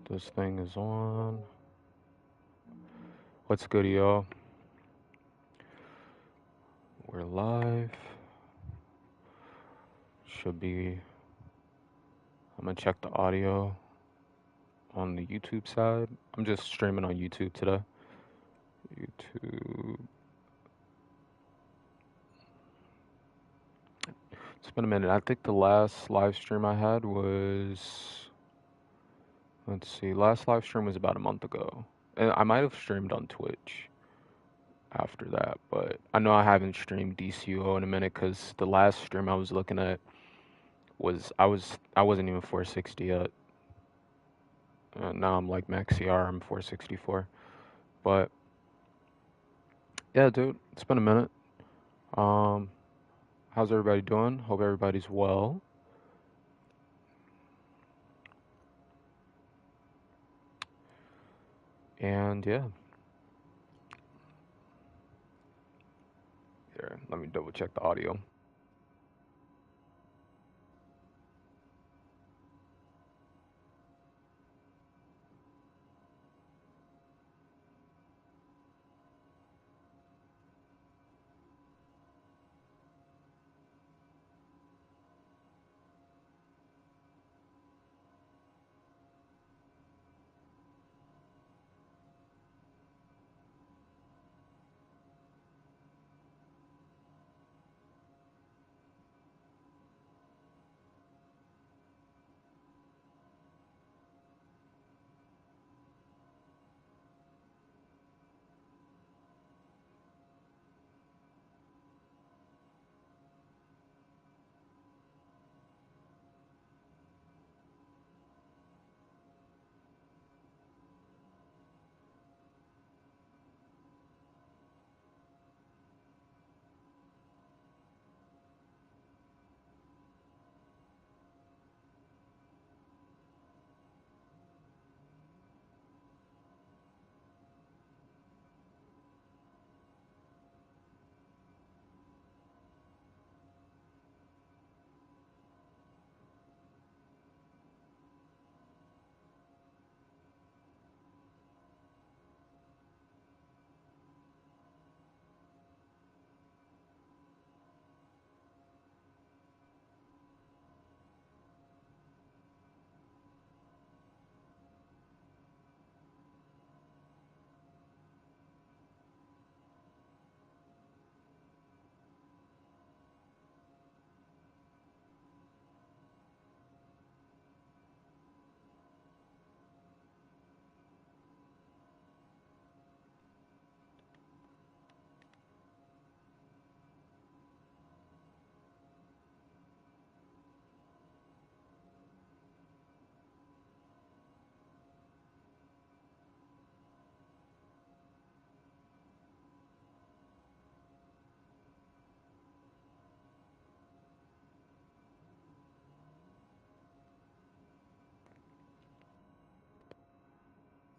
This thing is on. What's good, y'all? We're live. Should be. I'm gonna check the audio on the YouTube side. I'm just streaming on YouTube today. YouTube. It's been a minute. I think the last live stream I had was. Let's see. Last live stream was about a month ago. And I might have streamed on Twitch after that, but I know I haven't streamed DCUO in a minute because the last stream I was looking at was I wasn't even 460 yet. Now I'm like max CR, I'm 464. But yeah, dude, it's been a minute. How's everybody doing? Hope everybody's well. And yeah. Here, let me double check the audio.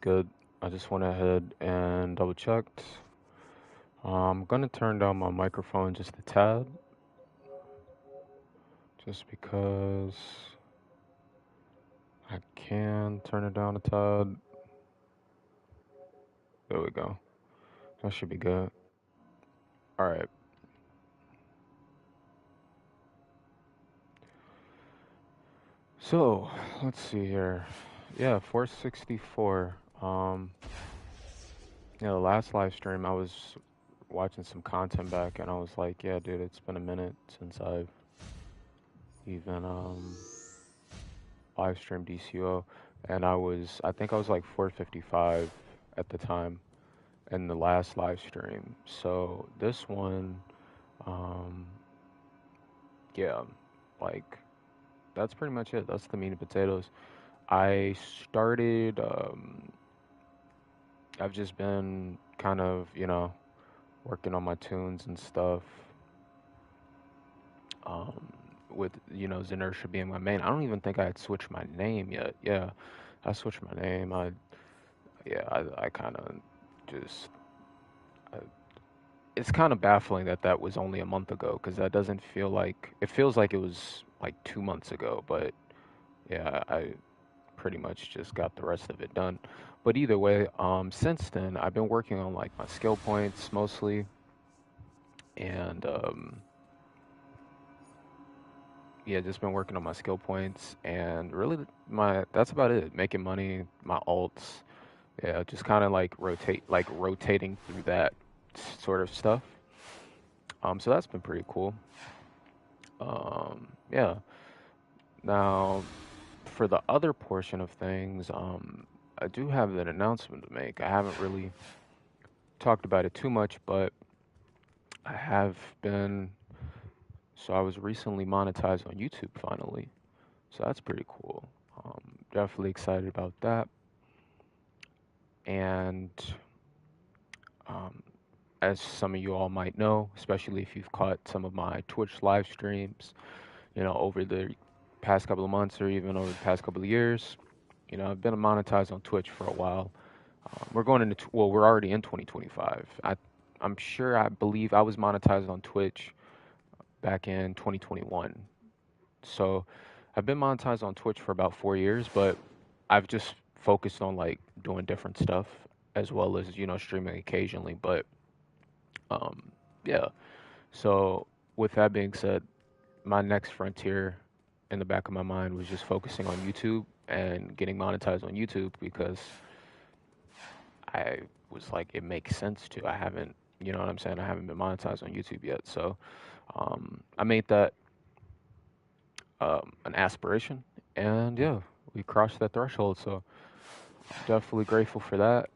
Good. I just went ahead and double checked. I'm gonna turn down my microphone just a tad. Just because I can turn it down a tad. There we go. That should be good. Alright. So, let's see here. Yeah, 464. Yeah, the last live stream I was watching some content back and I was like, yeah, dude, it's been a minute since I've even live streamed DCUO. And I think I was like 455 at the time in the last live stream. So this one, um, yeah, like that's pretty much it. That's the meat and potatoes. I started, I've just been kind of, working on my tunes and stuff. With, Zenersha being my main. I don't even think I had switched my name yet. Yeah, I switched my name. I kind of just, I, it's kind of baffling that that was only a month ago because that doesn't feel like, it feels like it was like 2 months ago, but yeah, pretty much just got the rest of it done. But either way, since then I've been working on like my skill points mostly, and yeah, just been working on my skill points, and really my that's about it. Making money, my alts, yeah, just kind of like rotating through that sort of stuff. So that's been pretty cool. Yeah. Now, for the other portion of things, I do have an announcement to make. I haven't really talked about it too much, but I have been. So I was recently monetized on YouTube finally. So that's pretty cool. Definitely excited about that. And um, as some of you all might know, especially if you've caught some of my Twitch live streams, over the past couple of months or even over the past couple of years, I've been monetized on Twitch for a while. We're going into, well, we're already in 2025. I believe I was monetized on Twitch back in 2021. So I've been monetized on Twitch for about 4 years, but I've just focused on like doing different stuff as well as, streaming occasionally. But yeah. So with that being said, my next frontier in the back of my mind was just focusing on YouTube and getting monetized on YouTube because I was like, it makes sense to. I haven't, you know what I'm saying? I haven't been monetized on YouTube yet. So I made that an aspiration. And yeah, we crossed that threshold. So definitely grateful for that.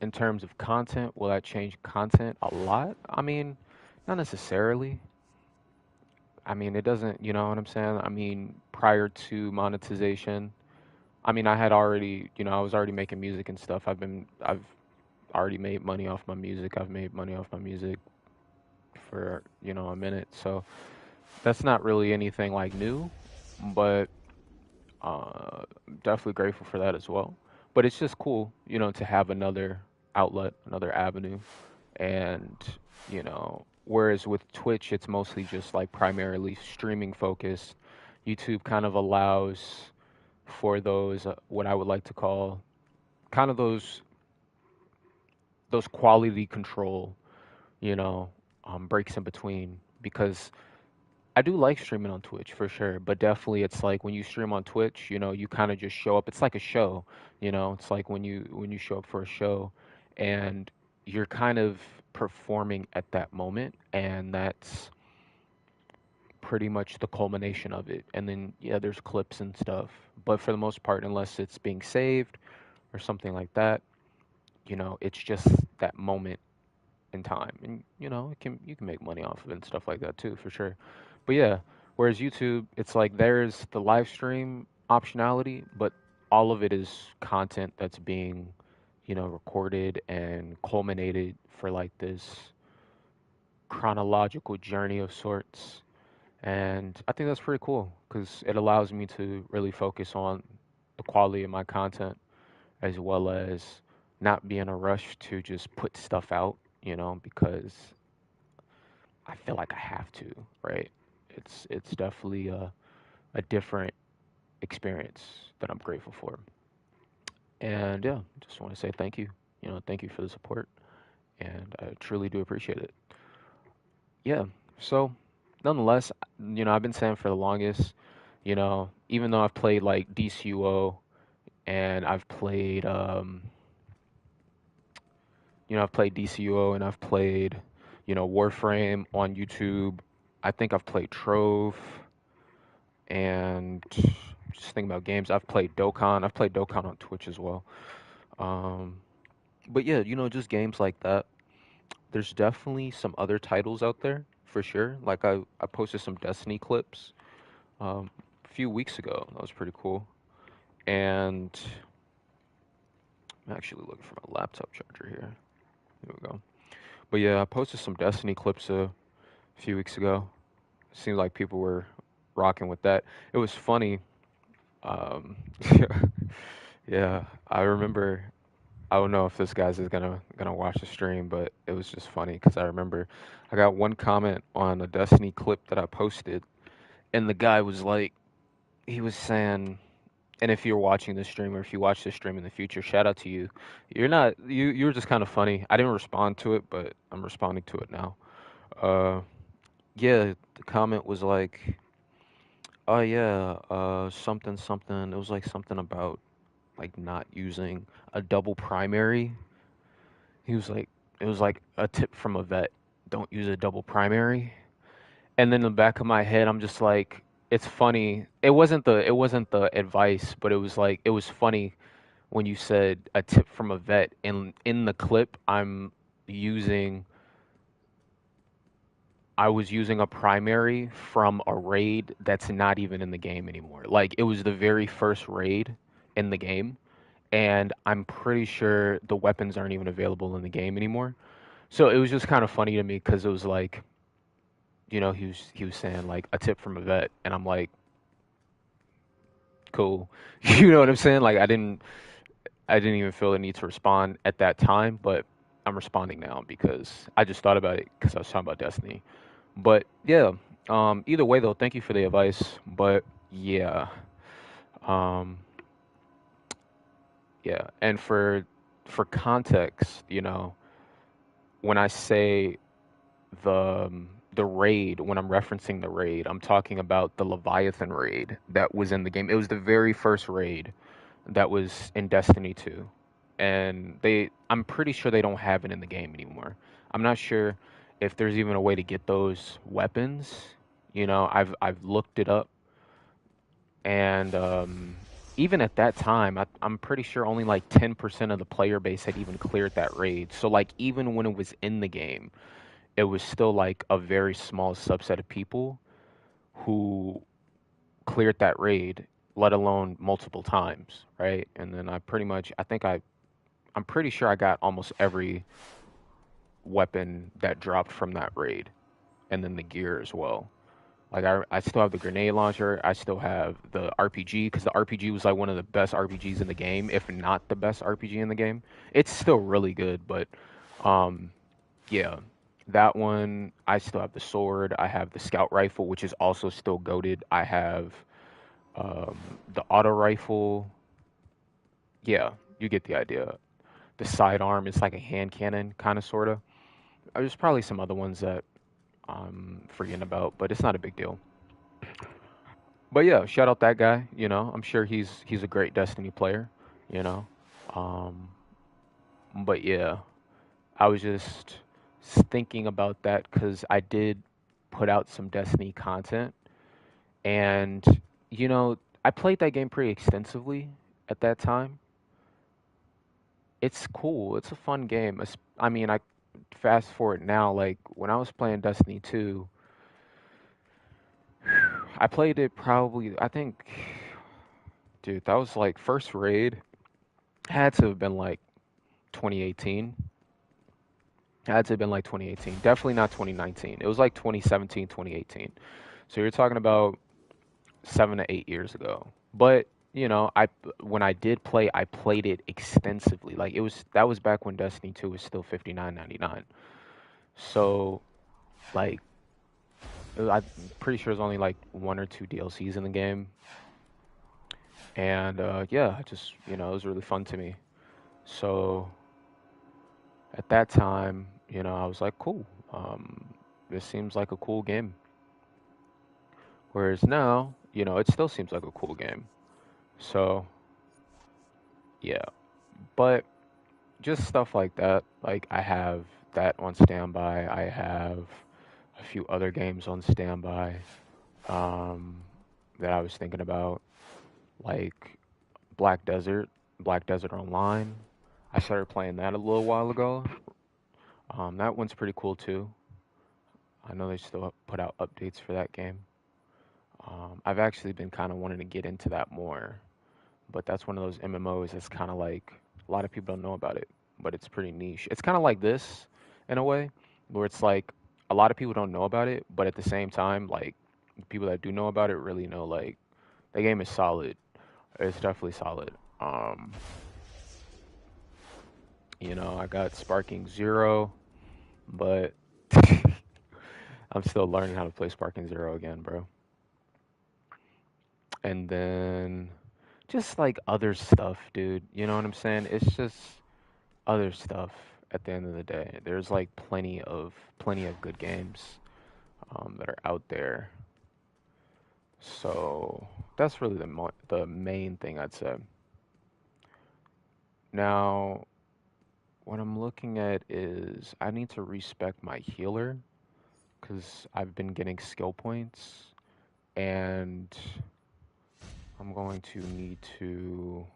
In terms of content, will that change content a lot? I mean, not necessarily. I mean, it doesn't, you know what I'm saying? I mean, prior to monetization, I mean, I had already, I was already making music and stuff. I've already made money off my music. I've made money off my music for, a minute. So that's not really anything like new, but definitely grateful for that as well. But it's just cool, to have another outlet, another avenue. And, whereas with Twitch, it's mostly just like primarily streaming focused. YouTube kind of allows for those, what I would like to call kind of those quality control, you know, breaks in between because I do like streaming on Twitch for sure, but definitely it's like when you stream on Twitch, you kind of just show up. It's like a show, It's like when you show up for a show and you're kind of performing at that moment and that's pretty much the culmination of it. And then yeah, there's clips and stuff, but for the most part unless it's being saved or something like that, it's just that moment in time, and you can make money off of it and stuff like that too, for sure. But yeah, whereas YouTube, it's like there's the live stream optionality, but all of it is content that's being, recorded and culminated for like this chronological journey of sorts. And I think that's pretty cool because it allows me to really focus on the quality of my content as well as not be in a rush to just put stuff out, because I feel like I have to, right? It's definitely a different experience that I'm grateful for. And yeah, just want to say thank you. Thank you for the support, and I truly do appreciate it. Yeah. So, nonetheless, I've been saying for the longest, even though I've played like DCUO and I've played DCUO and I've played, Warframe on YouTube. I think I've played Trove and just thinking about games. I've played Dokkan. I've played Dokkan on Twitch as well. Um, but yeah, just games like that. There's definitely some other titles out there for sure. Like I posted some Destiny clips a few weeks ago. That was pretty cool. And I'm actually looking for my laptop charger here. Here we go. But yeah, I posted some Destiny clips a few weeks ago. Seemed like people were rocking with that. It was funny. Um, yeah, I remember. I don't know if this guy's is gonna watch the stream, but it was just funny because I remember I got one comment on a Destiny clip that I posted, and the guy was like, he was saying, And if you're watching this stream or if you watch this stream in the future, shout out to you. You're not you were just kind of funny. I didn't respond to it, but I'm responding to it now. Uh yeah, the comment was like, "Oh yeah, something something." It was like something about like not using a double primary. He was like it was like a tip from a vet. Don't use a double primary. And then in the back of my head, I'm just like, it's funny. It wasn't the advice, but it was like it was funny when you said a tip from a vet. And in the clip, using I was using a primary from a raid that's not even in the game anymore. Like it was the very first raid in the game, and I'm pretty sure the weapons aren't even available in the game anymore. So it was just kind of funny to me because it was like, he was saying like a tip from a vet, and I'm like, cool. You know what I'm saying? Like I didn't even feel the need to respond at that time, but I'm responding now because I just thought about it because I was talking about Destiny. But yeah, either way though, thank you for the advice. But yeah, um, yeah, and for context, when I say the raid, when I'm referencing the raid, I'm talking about the Leviathan raid that was in the game. It was the very first raid that was in Destiny 2. And I'm pretty sure they don't have it in the game anymore. I'm not sure if there's even a way to get those weapons. I've looked it up, and even at that time, I'm pretty sure only like 10% of the player base had even cleared that raid. So like even when it was in the game, it was still like a very small subset of people who cleared that raid, let alone multiple times, right? And then I'm pretty sure I got almost every weapon that dropped from that raid, and then the gear as well. Like I still have the grenade launcher. I still have the RPG because the RPG was like one of the best RPGs in the game, if not the best RPG in the game. It's still really good, but um, yeah, that one. I still have the sword. I have the scout rifle, which is also still goated. I have um, the auto rifle. Yeah, you get the idea. The sidearm is like a hand cannon, kind of, sort of. There's probably some other ones that I'm forgetting about, but it's not a big deal. But yeah, shout out that guy. I'm sure he's a great Destiny player. You know, um, but yeah, I was just thinking about that because I did put out some Destiny content, and I played that game pretty extensively at that time. It's cool. It's a fun game. I mean, I fast forward now, like when I was playing Destiny 2, I played it probably, I think, dude, that was like first raid. Had to have been like 2018. Had to have been like 2018. Definitely not 2019. It was like 2017, 2018. So you're talking about 7 to 8 years ago. But I when I did play, I played it extensively. Like that was back when Destiny 2 was still 59.99. So like I'm pretty sure there's only like one or two DLCs in the game, and yeah, just it was really fun to me. So at that time, I was like, cool. This seems like a cool game. Whereas now, it still seems like a cool game. So yeah, but just stuff like that. Like I have that on standby. I have a few other games on standby um, that I was thinking about, like Black Desert, Black Desert Online. I started playing that a little while ago. That one's pretty cool too. I know they still put out updates for that game. I've actually been kind of wanting to get into that more, but that's one of those MMOs that's kind of like a lot of people don't know about it, but it's pretty niche. It's kind of like this in a way, where it's like a lot of people don't know about it, but at the same time, like people that do know about it really know like the game is solid. It's definitely solid. Um, I got Sparking Zero, but I'm still learning how to play Sparking Zero again, bro. And then just like other stuff, dude. You know what I'm saying? It's just other stuff at the end of the day. There's like plenty of good games that are out there. So that's really the main thing I'd say. Now, what I'm looking at is I need to respec my healer because I've been getting skill points, and I'm going to need to.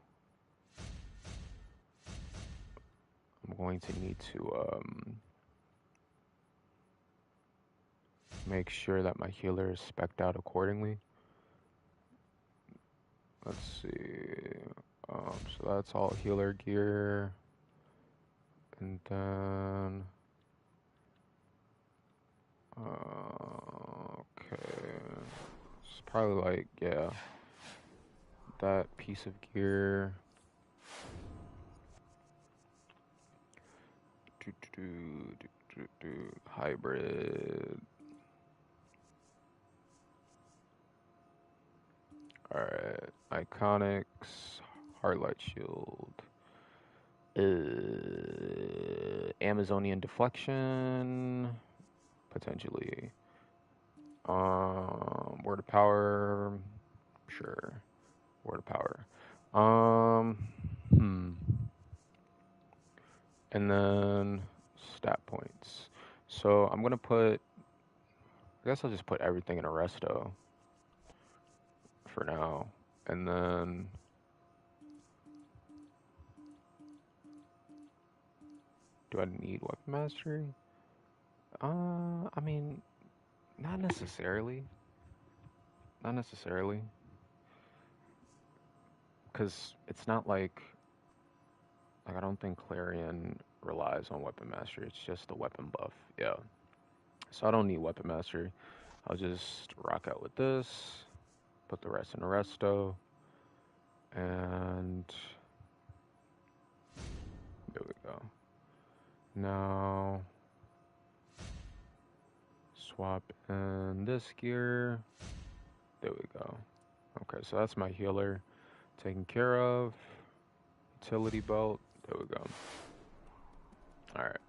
I'm going to need to make sure that my healer is spec'd out accordingly. Let's see. So that's all healer gear, and then okay, it's probably like yeah, that piece of gear. Hybrid. Alright. Iconics. Heartlight Shield. Amazonian Deflection. Potentially. Word of Power. Sure. Word of Power. Hmm. And then stat points. So I'm gonna put. I guess I'll just put everything in a resto for now, and then do I need weapon mastery? I mean, not necessarily. Not necessarily, because it's not like I don't think Clarion relies on weapon mastery. It's just a weapon buff. Yeah. So I don't need weapon mastery. I'll just rock out with this, put the rest in a resto, and there we go. Now swap in this gear. There we go. Okay, so that's my healer taken care of. Utility belt. There we go. Alright.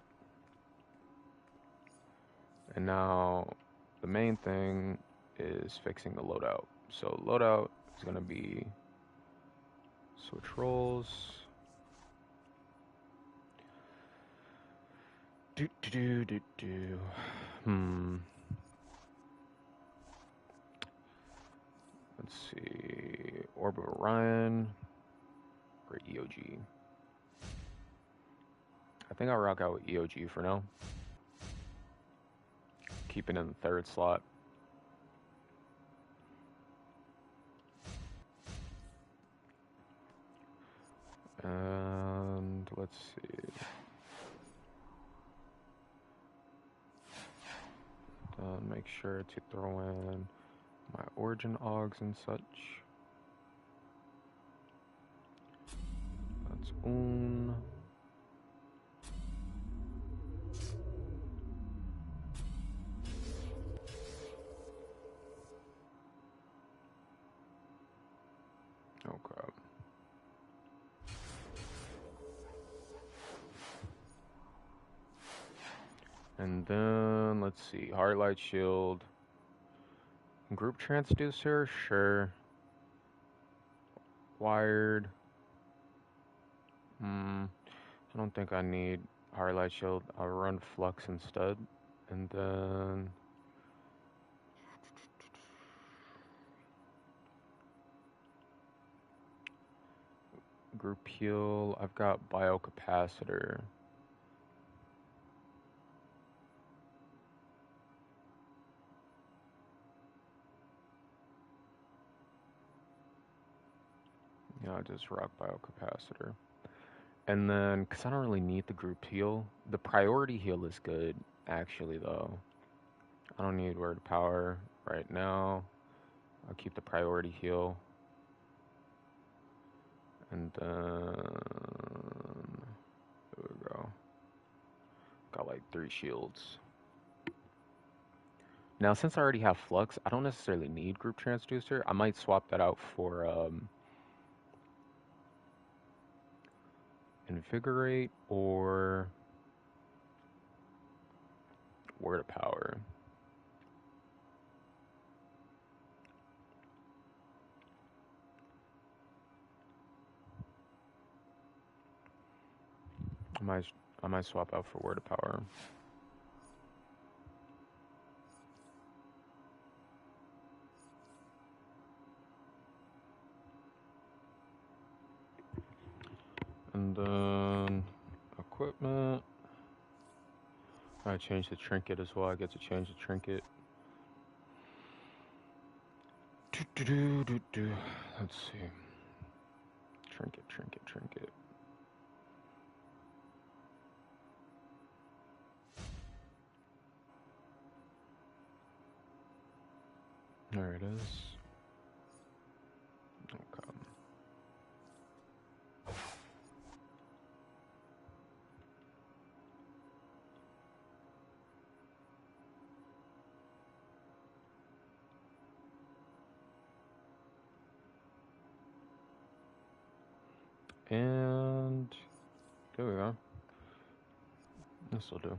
And now the main thing is fixing the loadout. So loadout is going to be switch roles. Hmm. Let's see. Orbit Orion or EOG. I think I'll rock out with EOG for now. Keep it in the third slot. And let's see. Make sure to throw in my origin augs and such. That's un. Okay. And then let's see, Heartlight Shield. Group transducer, sure. Wired. I don't think I need Heartlight Shield. I'll run Flux instead. And then group heal. I've got biocapacitor. Yeah, I'll just rock biocapacitor. And then, because I don't really need the group heal, the priority heal is good, actually, though. I don't need word power right now. I'll keep the priority heal. And then, there we go. Got like 3 shields. Now, since I already have Flux, I don't necessarily need group transducer. I might swap that out for invigorate or word power. I might swap out for word of power. And then equipment. I change the trinket as well. I get to change the trinket. Let's see. Trinket. There it is. Okay. And there we go. This will do.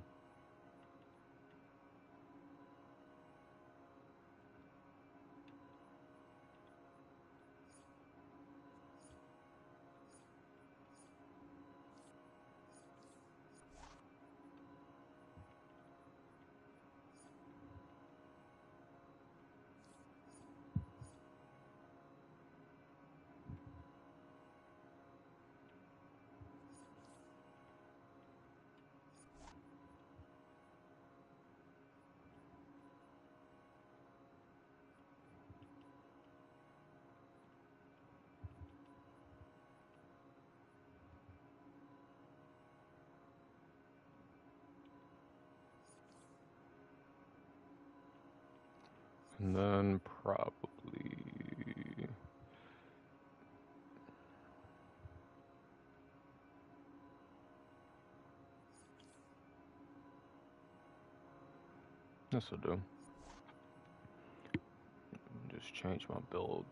And then probably this will do. Just change my build.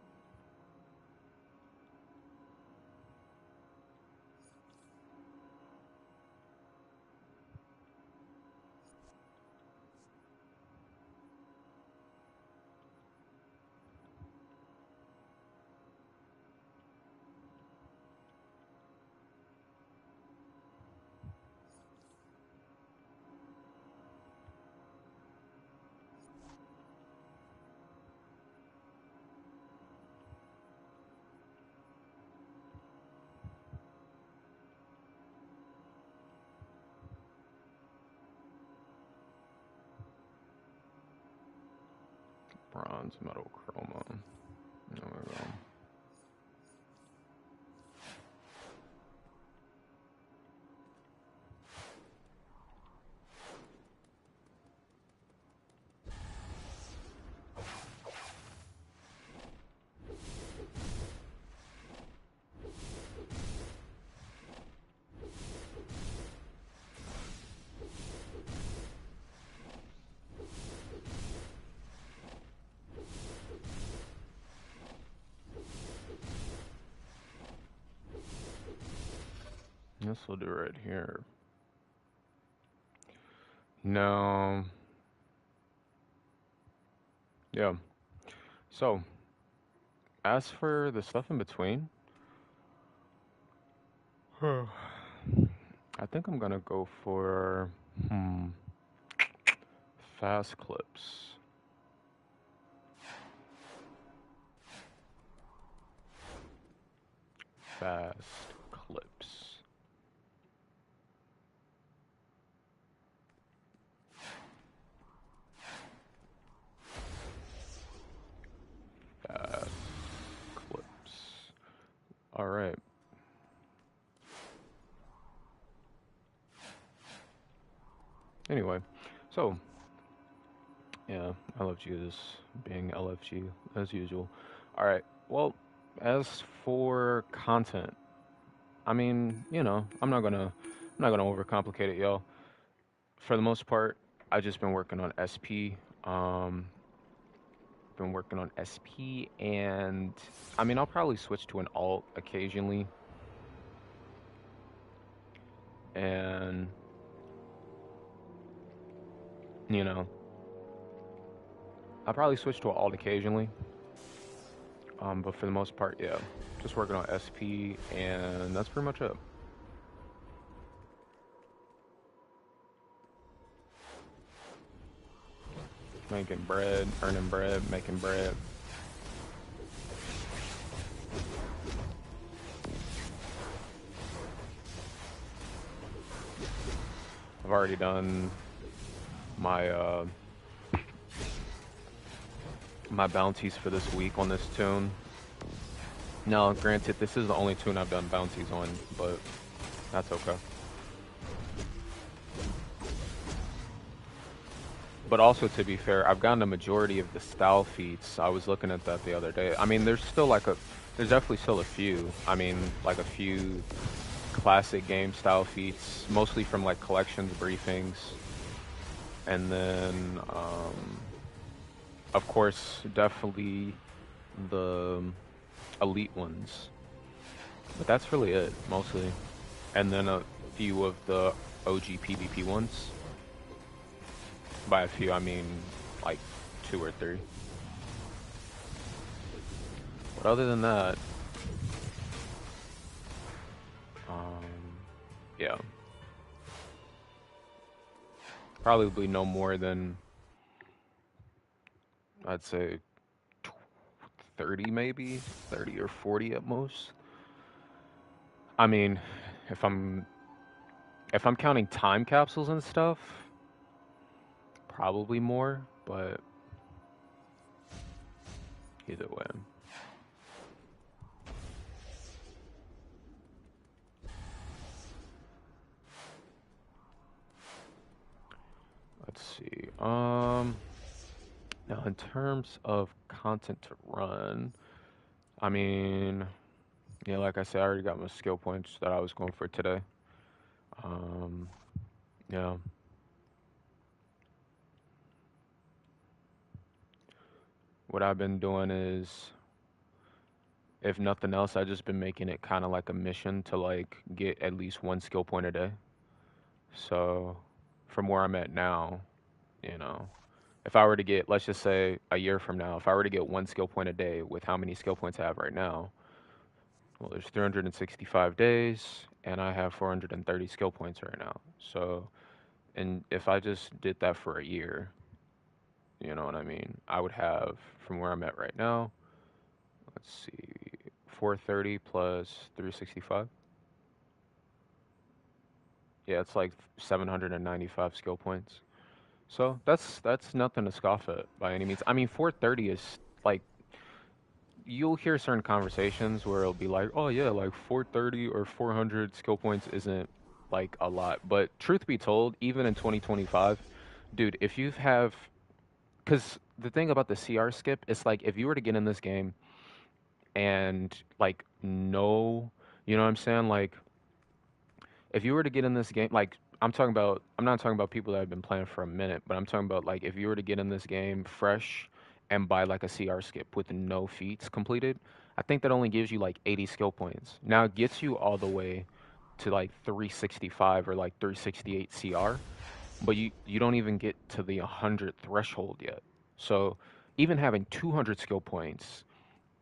Bronze, metal, chroma. There we go. This will do right here. No. Yeah. So, as for the stuff in between, I think I'm gonna go for fast clips. Fast clips. Fast clips. All right. Anyway, so yeah, I love Jesus being LFG as usual. All right. Well, as for content, I mean, you know, I'm not gonna overcomplicate it, y'all. For the most part, I've just been working on SP. Been working on SP, and I mean, I'll probably switch to an alt occasionally. and you know, I'll probably switch to an alt occasionally. But for the most part, yeah, just working on SP, and that's pretty much it. Making bread, earning bread, making bread. I've already done my my bounties for this week on this tune. Now, granted, this is the only tune I've done bounties on, but that's okay. But also, to be fair, I've gotten a majority of the style feats. I was looking at that the other day. I mean, there's still like there's definitely still a few. I mean, like a few classic game style feats, mostly from like collections, briefings, and then, of course, definitely the elite ones. But that's really it, mostly. And then a few of the OG PvP ones. By a few, I mean like 2 or 3. But other than that, yeah. Probably no more than, I'd say, 30 maybe? 30 or 40 at most. I mean, if I'm counting time capsules and stuff, probably more, but either way. Let's see. Now in terms of content to run, I mean, yeah, like I said, I already got my skill points that I was going for today. Um, yeah. What I've been doing is, if nothing else, I've just been making it kind of like a mission to like get at least 1 skill point a day. So from where I'm at now, you know, if I were to get, let's just say a year from now, if I were to get 1 skill point a day with how many skill points I have right now, well, there's 365 days, and I have 430 skill points right now. So, and if I just did that for a year, you know what I mean? I would have, from where I'm at right now, let's see, 430 plus 365. Yeah, it's like 795 skill points. So that's nothing to scoff at by any means. I mean, 430 is like, you'll hear certain conversations where it'll be like, oh yeah, like 430 or 400 skill points isn't like a lot. But truth be told, even in 2025, dude, if you have, because the thing about the CR skip is like, if you were to get in this game and like no, you know what I'm saying? Like, if you were to get in this game, like, I'm not talking about people that have been playing for a minute, but I'm talking about like if you were to get in this game fresh and buy like a CR skip with no feats completed, I think that only gives you like 80 skill points. Now it gets you all the way to like 365 or like 368 CR, but you don't even get to the 100 threshold yet. So even having 200 skill points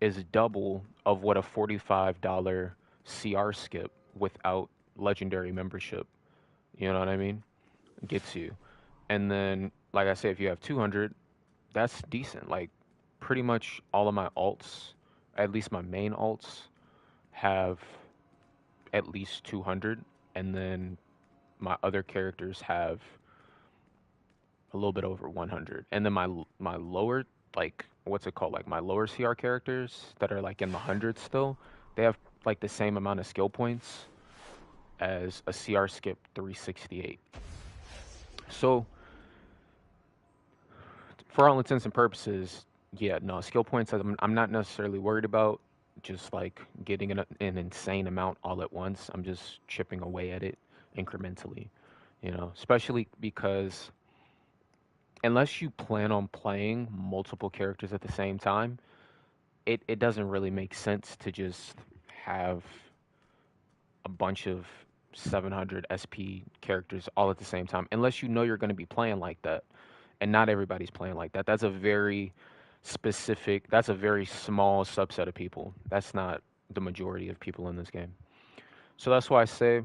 is double of what a $45 CR skip without legendary membership, you know what I mean, gets you. And then, like I say, if you have 200, that's decent. Like, pretty much all of my alts, at least my main alts, have at least 200. And then my other characters have a little bit over 100. And then my lower, like, what's it called? Like, my lower CR characters that are, like, in the hundreds still, they have, like, the same amount of skill points as a CR skip 368. So, for all intents and purposes, yeah, no, skill points I'm not necessarily worried about just like getting an insane amount all at once. I'm just chipping away at it incrementally, you know, especially because unless you plan on playing multiple characters at the same time, it doesn't really make sense to just have a bunch of 700 SP characters all at the same time, unless you know you're going to be playing like that. And not everybody's playing like that. That's a very specific, that's a very small subset of people. That's not the majority of people in this game. So that's why I say,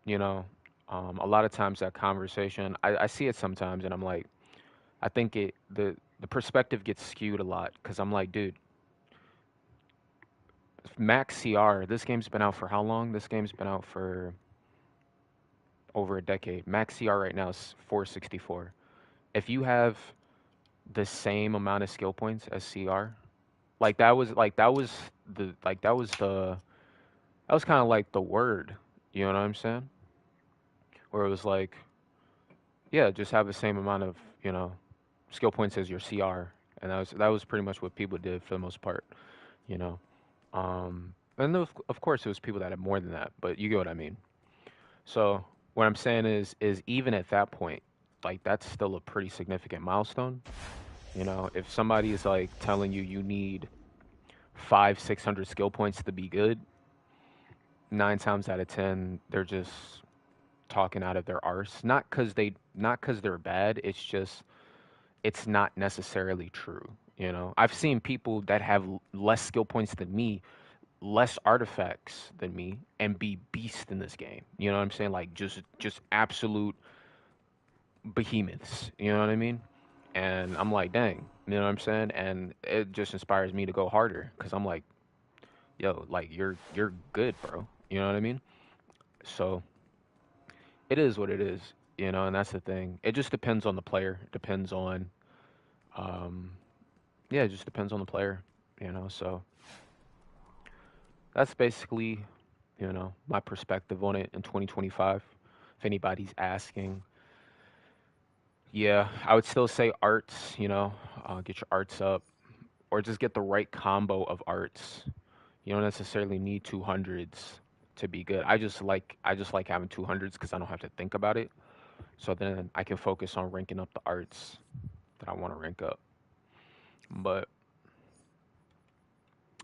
you know, a lot of times that conversation, I see it sometimes, and I'm like, I think the perspective gets skewed a lot because I'm like, dude, max CR. This game's been out for how long? This game's been out for over a decade. Max CR right now is 464. If you have the same amount of skill points as CR, the like that was kind of like the word. You know what I'm saying? Where it was like, yeah, just have the same amount of skill points as your CR, and that was pretty much what people did for the most part. You know, and of course it was people that had more than that, but you get what I mean. So what I'm saying is even at that point, like that's still a pretty significant milestone. You know, if somebody is like telling you you need 600 skill points to be good, 9 times out of 10 they're just talking out of their arse. Not because they're bad. It's just it's not necessarily true. You know, I've seen people that have less skill points than me, less artifacts than me, and be beast in this game. You know what I'm saying? Like just absolute behemoths. You know what I mean? And I'm like, dang. You know what I'm saying? And it just inspires me to go harder because I'm like, yo, like you're good, bro. You know what I mean? So it is what it is. You know, and that's the thing. It just depends on the player. It depends on, um, yeah, it just depends on the player. You know, so that's basically, my perspective on it in 2025. If anybody's asking, yeah, I would still say arts. Get your arts up, or just get the right combo of arts. You don't necessarily need 200s to be good. I just like having 200s because I don't have to think about it. So then I can focus on ranking up the arts that I want to rank up. But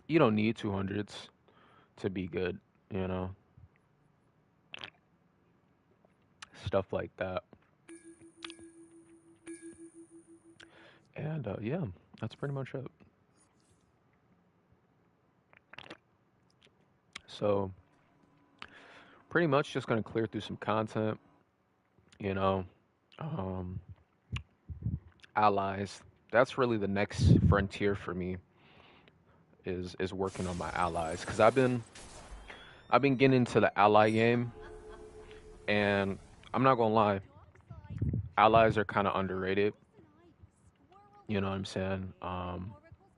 you don't need 200s to be good, you know, stuff like that. And yeah, that's pretty much it. So pretty much just gonna clear through some content, you know, um, allies. That's really the next frontier for me is working on my allies because I've been getting into the ally game, and I'm not gonna lie, allies are kind of underrated. You know what I'm saying?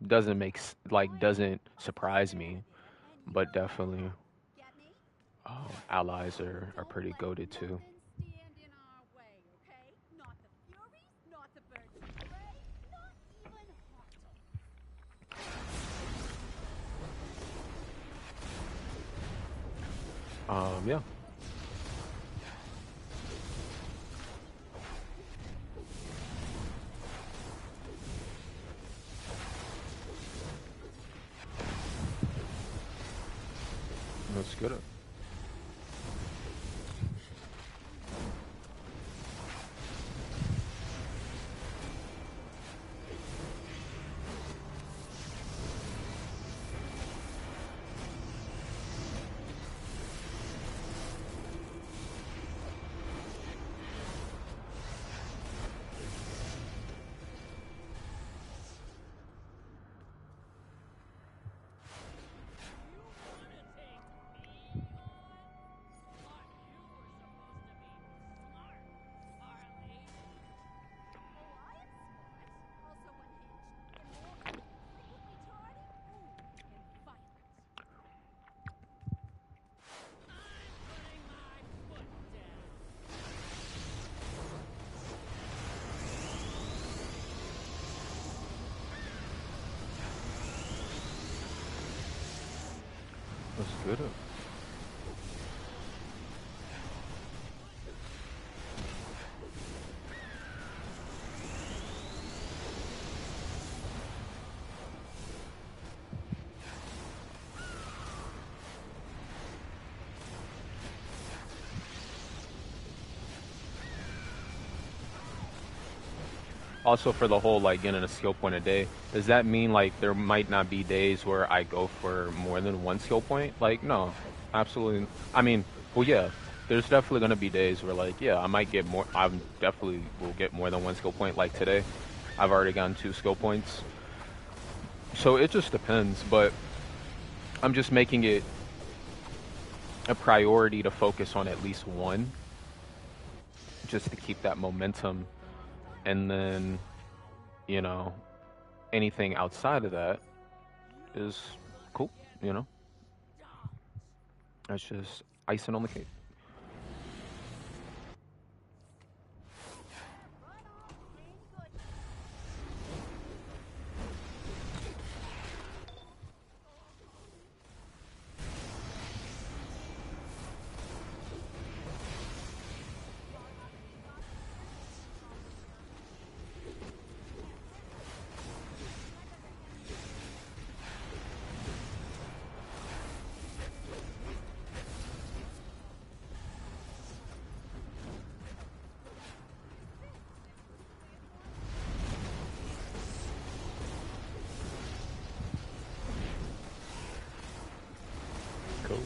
Doesn't surprise me, but definitely allies are pretty goated too. Yeah, that's good. That's good. Also, for the whole like getting a skill point a day, does that mean like there might not be days where I go for more than one skill point? Like, no, absolutely. I mean, well, yeah, there's definitely gonna be days where like, yeah, I might get more. I definitely will get more than one skill point. Like today, I've already gotten 2 skill points. So it just depends, but I'm just making it a priority to focus on at least one, just to keep that momentum, and then, you know, anything outside of that is cool, you know? That's just icing on the cake. Cool.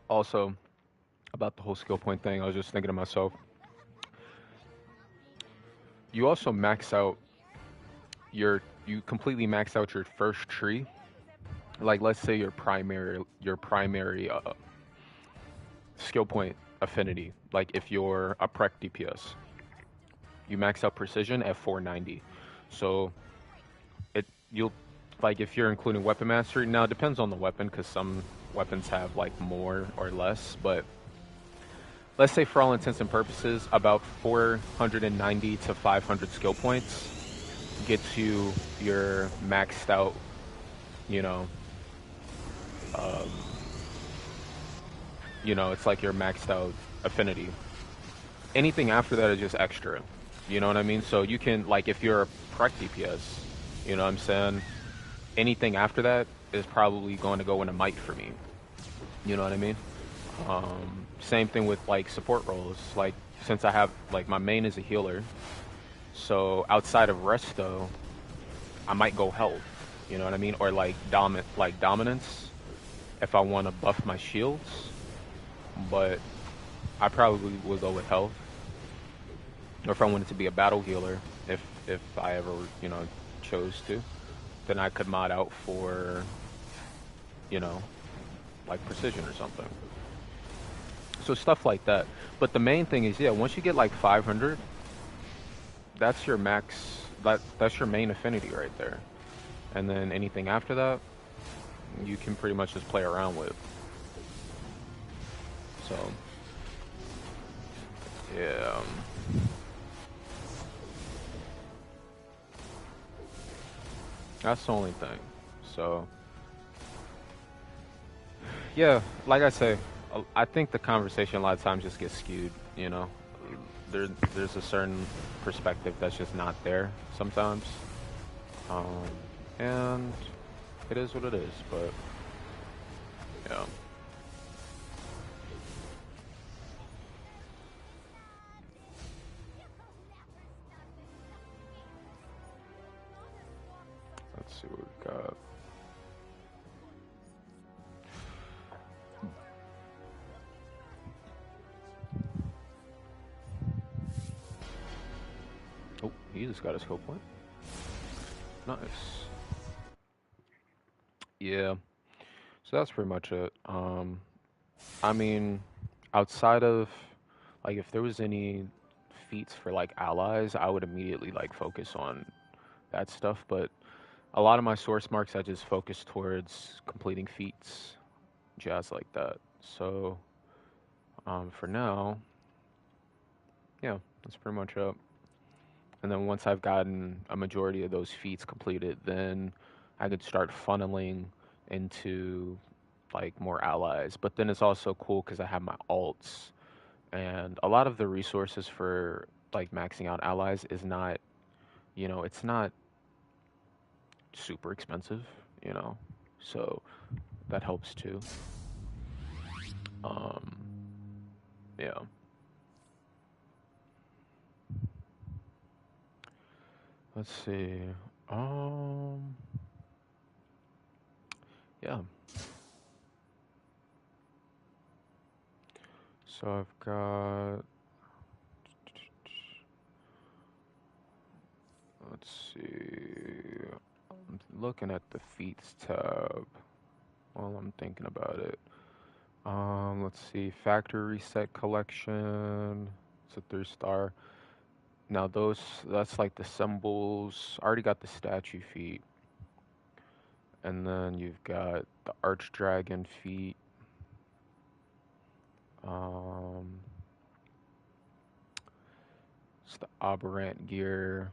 Also, about the whole skill point thing, I was just thinking to myself, you also max out you completely max out your first tree. Like, let's say your primary skill point affinity. Like, if you're a prec DPS, you max out precision at 490. So you'll, like, if you're including weapon mastery, now it depends on the weapon because some weapons have like more or less, but let's say for all intents and purposes, about 490 to 500 skill points gets you your maxed out, you know, um, it's like your maxed out affinity. Anything after that is just extra. You know what I mean? So you can, like, if you're a prec DPS, you know what I'm saying? Anything after that is probably going to go into might for me. You know what I mean? Same thing with like support roles. Like, since I have, like, my main is a healer, so outside of resto, I might go health. You know what I mean? Or like dominance if I want to buff my shields, but I probably would go with health. Or if I wanted to be a battle healer, if I ever, chose to, then I could mod out for, you know, like precision or something. So stuff like that. But the main thing is, yeah, once you get like 500, that's your max. That's your main affinity right there. And then anything after that, you can pretty much just play around with. So, yeah. That's the only thing. So, yeah, like I say, I think the conversation a lot of times just gets skewed, you know. There's a certain perspective that's just not there sometimes. And it is what it is, but yeah. He just got a skill point. Nice. Yeah. So that's pretty much it. I mean, outside of like if there was any feats for like allies, I would immediately like focus on that stuff. But a lot of my source marks, I just focus towards completing feats, jazz like that. So for now, yeah, that's pretty much it. And then once I've gotten a majority of those feats completed, then I could start funneling into like more allies. But then it's also cool because I have my alts, and a lot of the resources for like maxing out allies is not, it's not super expensive, you know, so that helps too. Um, yeah. Let's see. Um, yeah. So I've got. Let's see. I'm looking at the feats tab while I'm thinking about it. Let's see. Factory reset collection. It's a 3-star. Now that's like the symbols. I already got the statue feat. And then you've got the Archdragon feat. Um, it's the Aberrant gear.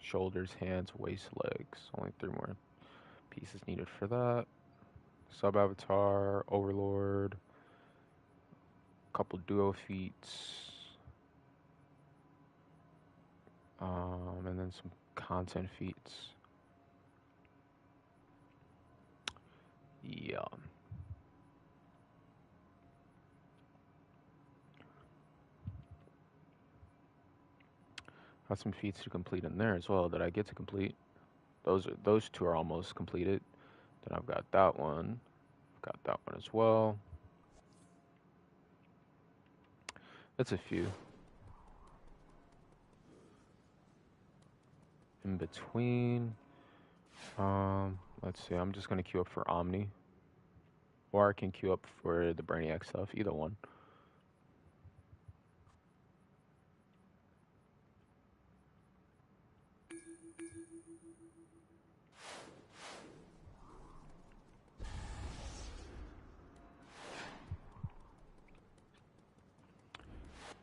Shoulders, hands, waist, legs. Only 3 more pieces needed for that. Sub Avatar, Overlord. Couple duo feats. And then some content feats. Yeah. Got some feats to complete in there as well that I get to complete. Those 2 are almost completed. Then I've got that one. I've got that one as well. That's a few. In between, let's see. I'm just gonna queue up for Omni, or I can queue up for the Brainiac stuff. Either one.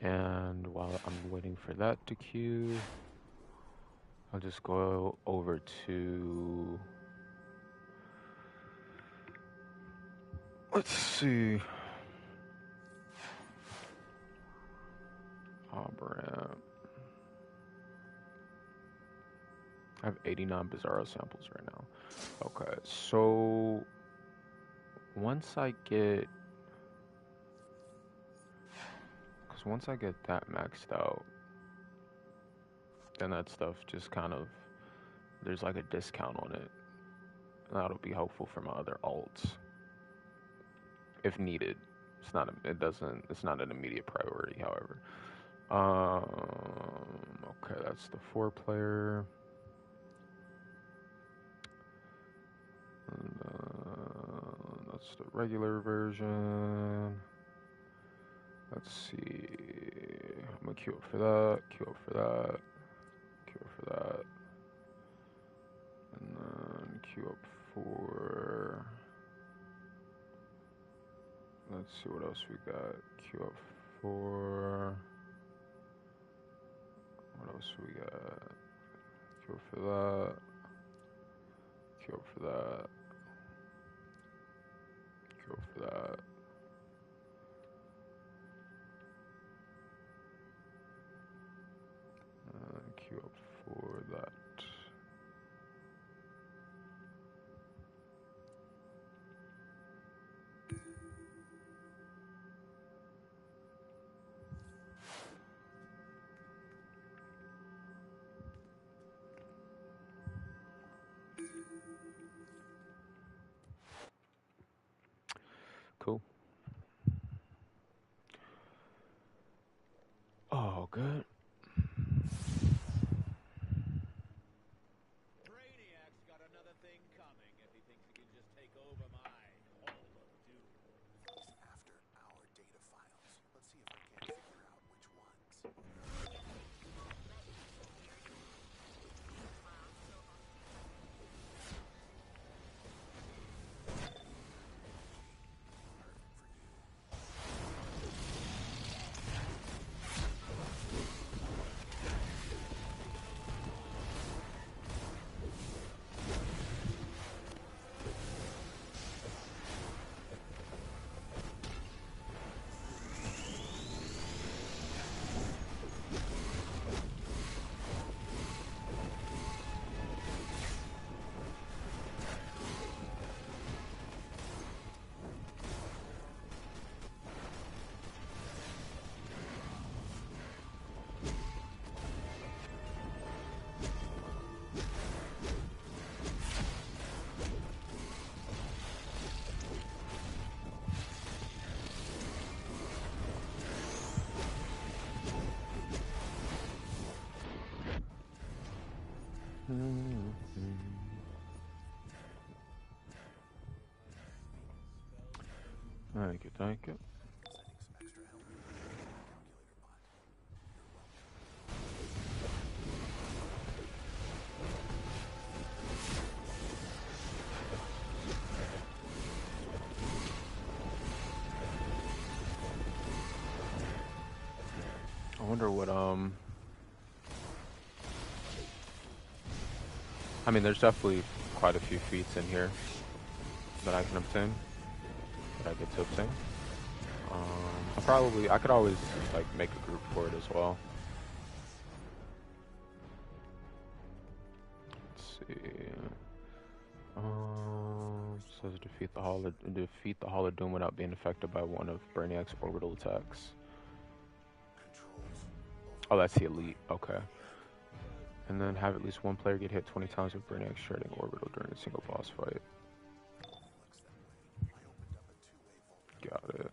And while I'm waiting for that to queue, I'll just go over to. Let's see. Aberrant. I have 89 Bizarro samples right now. Okay, so once I get that maxed out, then that stuff just kind of, there's like a discount on it. That'll be helpful for my other alts if needed. It's not an immediate priority, however. Okay, that's the 4-player. And, that's the regular version. Let's see. I'm gonna queue up for that, queue up for that, queue up for that. And then queue up for. Let's see what else we got. Queue up for. What else we got? Queue up for that. Queue up for that. Queue up for that. Queue up for that. Cool. Oh, good. Thank you, thank you. I wonder what, I mean, there's definitely quite a few feats in here that I can obtain, that I get to obtain. I could always, like, make a group for it as well. Let's see. Says defeat the Hall of Doom without being affected by one of Brainiac's orbital attacks. Oh, that's the elite. Okay. And then have at least one player get hit 20 times with Brainiac's shredding orbital during a single boss fight. Got it.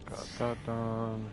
Got that done.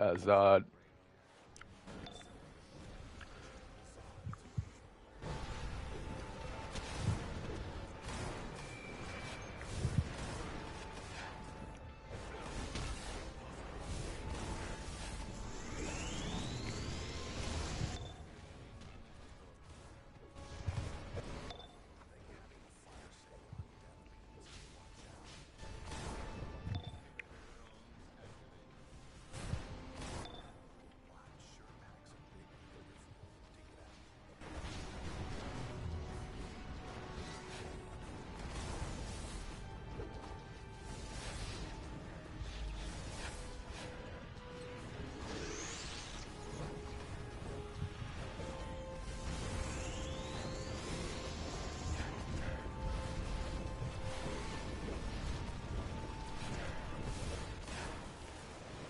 As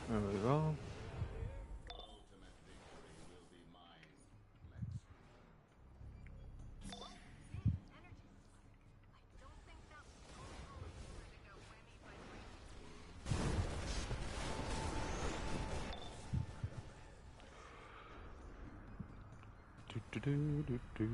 there we go. Do, do, do, do, do.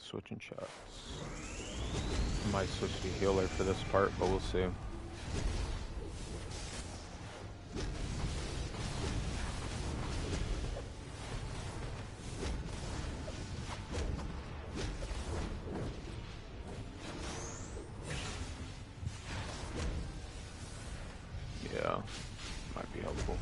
Switching shots. Might switch to healer for this part, but we'll see. Yeah, might be helpful.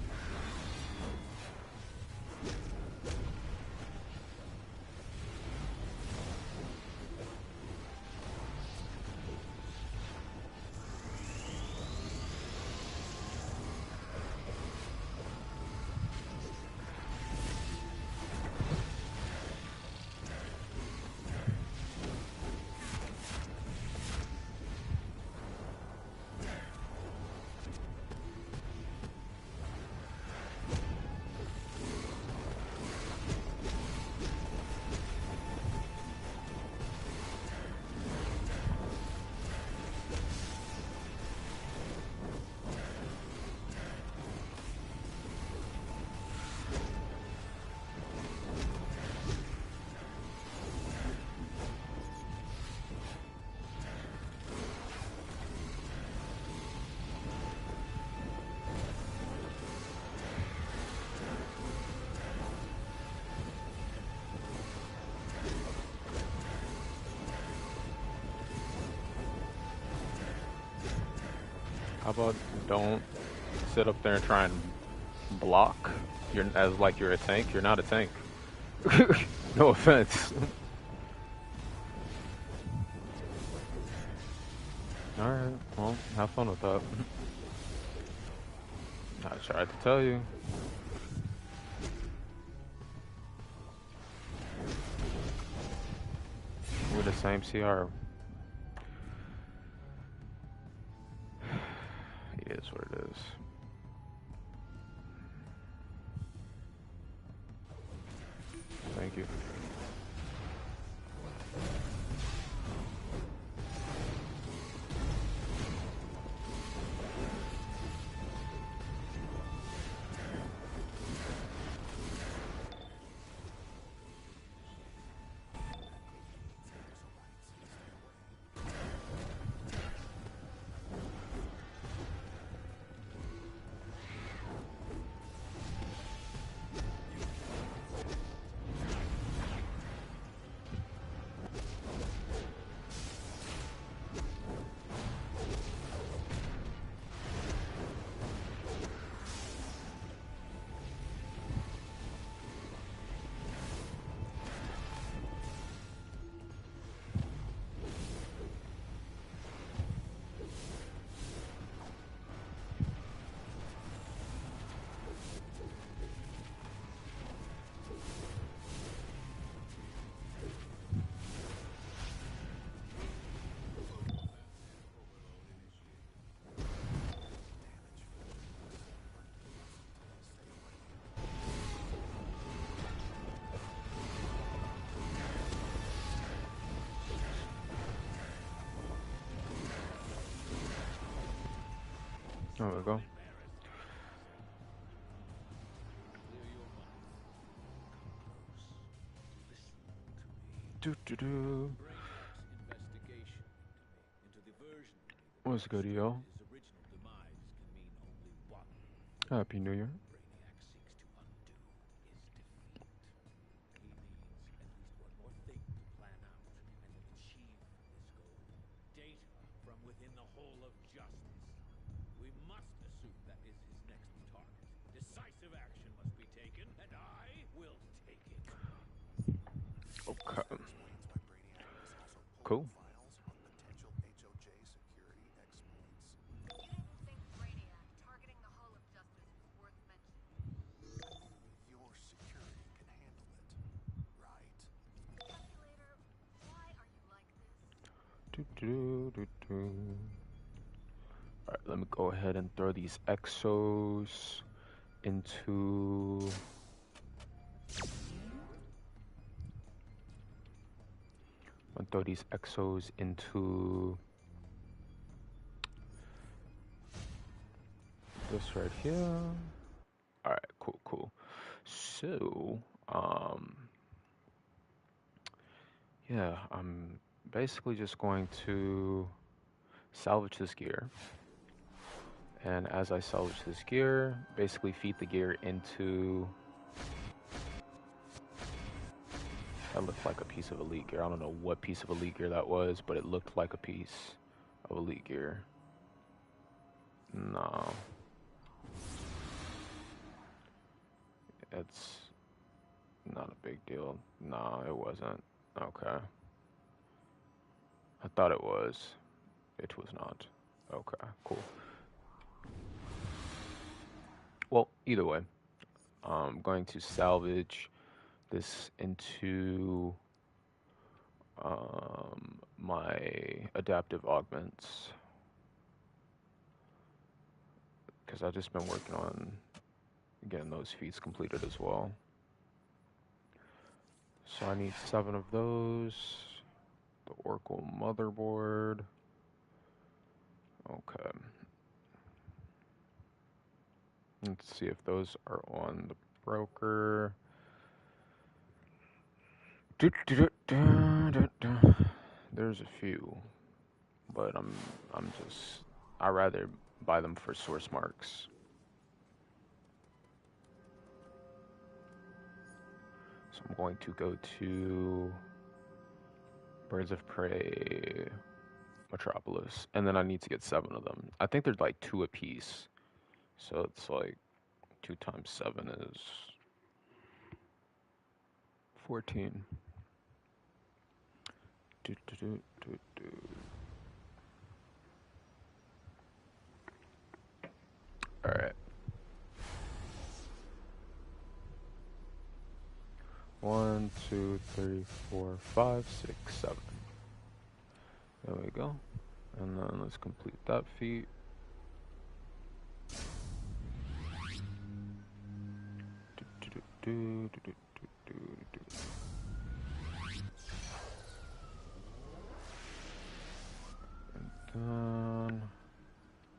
How about don't sit up there and try and block? You're as like you're a tank. You're not a tank. No offense. All right. Well, have fun with that. I tried to tell you. We're the same CR. It is what it is. Thank you. There we go. Do. What's good, yo? Happy New Year. Okay. Cool. Alright, let me go ahead and throw these exos into... I'm gonna throw these exos into this right here. Alright, cool. So, yeah, I'm basically just going to salvage this gear. And as I salvage this gear, basically feed the gear into... That looked like a piece of elite gear. I don't know what piece of elite gear that was, but it looked like a piece of elite gear. No. It's not a big deal. No, it wasn't. Okay. I thought it was. It was not. Okay, cool. Well, either way, I'm going to salvage this into my adaptive augments, because I've just been working on getting those feats completed as well. So I need 7 of those. The Oracle motherboard. Okay. Let's see if those are on the broker. There's a few, but I rather buy them for source marks. So I'm going to go to Birds of Prey Metropolis, and then I need to get 7 of them. I think they're like 2 apiece, so it's like 2 times 7 is 14. All right. 1, 2, 3, 4, 5, 6, 7. There we go. And then let's complete that feat. And then,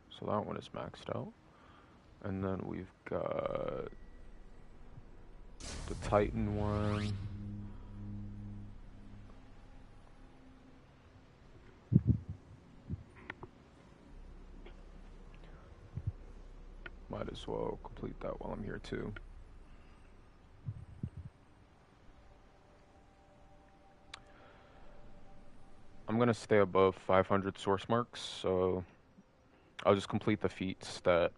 so that one is maxed out. And then we've got the Titan one. Might as well complete that while I'm here too. I'm gonna stay above 500 source marks, so I'll just complete the feats that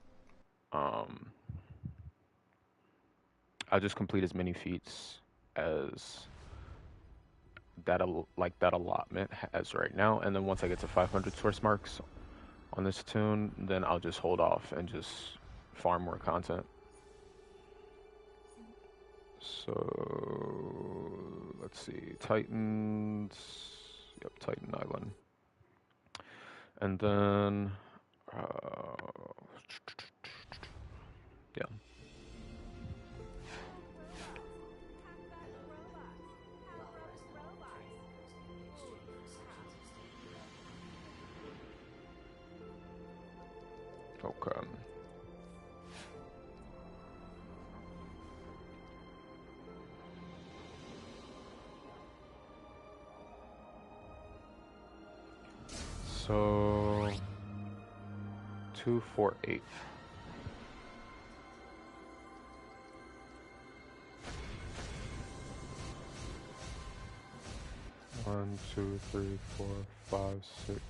I'll just complete as many feats as that allotment has right now, and then once I get to 500 source marks on this tune, then I'll just hold off and just farm more content. So let's see, Titans, yep, Titan Island, and then yeah. Okay. So 2, 4, 8. One, 2, 3, 4, 5, 6,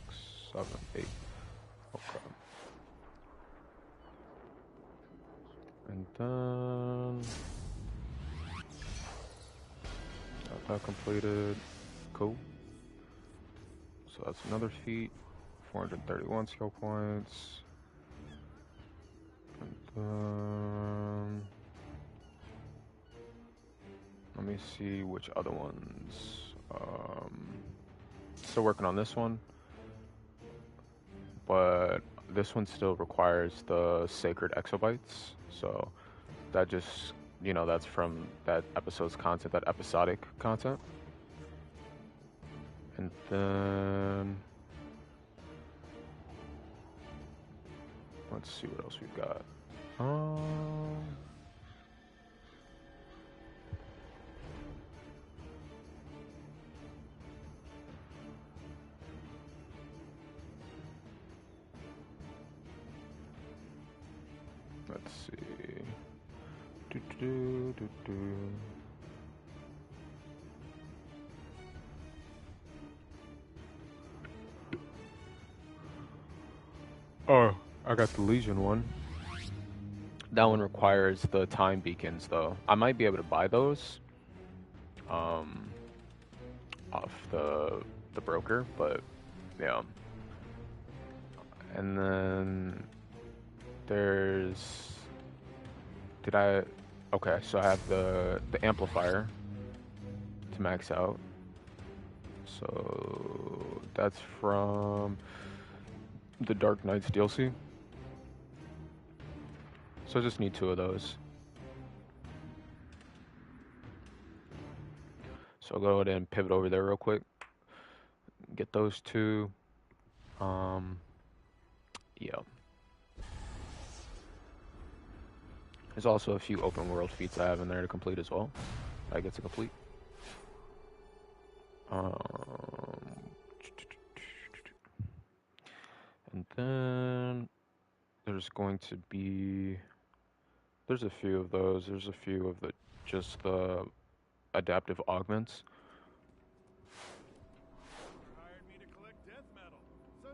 7, 8. Okay. And then got that completed. Cool. So that's another feat. 431 skill points. And then let me see which other ones. Still working on this one, but this one still requires the sacred exobytes. So that just, you know, that's from that episode's content, that episodic content. And then let's see what else we've got. Let's see. Oh, I got the Legion one. That one requires the time beacons, though. I might be able to buy those off the broker, but yeah. And then there's okay, so I have the amplifier to max out. So that's from the Dark Knights DLC. So I just need 2 of those. So I'll go ahead and pivot over there real quick. Get those 2. Yeah. There's also a few open world feats I have in there to complete as well. I get to complete. And then there's going to be, there's a few of those. There's a few of just the adaptive augments. Hired me to collect death metal, so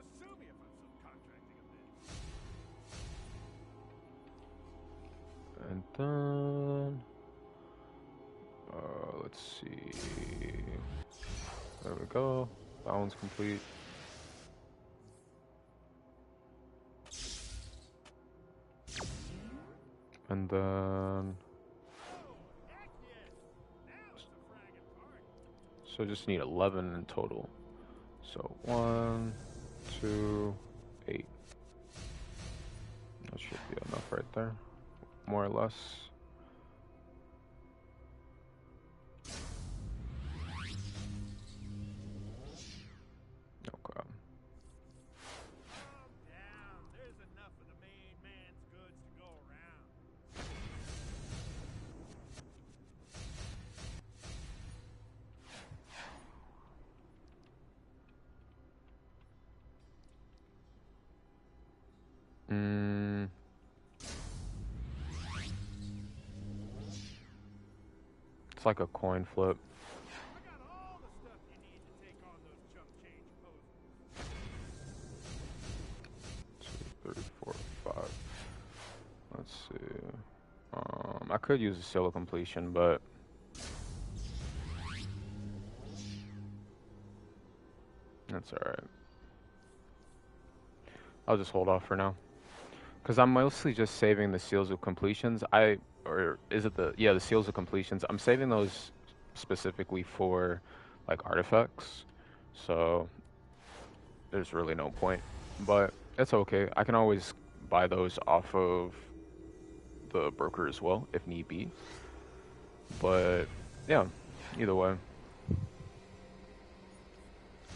And then, let's see. There we go. That one's complete. And then, so I just need 11 in total. So 1, 2, 8. That should be enough right there, more or less. Okay. It's like a coin flip. 2, 3, 4, 5. Let's see. I could use a seal of completion, but that's alright. I'll just hold off for now. Because I'm mostly just saving the seals of completions. Or is it the seals of completions. I'm saving those specifically for, like, artifacts. So, there's really no point. But, it's okay. I can always buy those off of the broker as well, if need be. But, yeah, either way.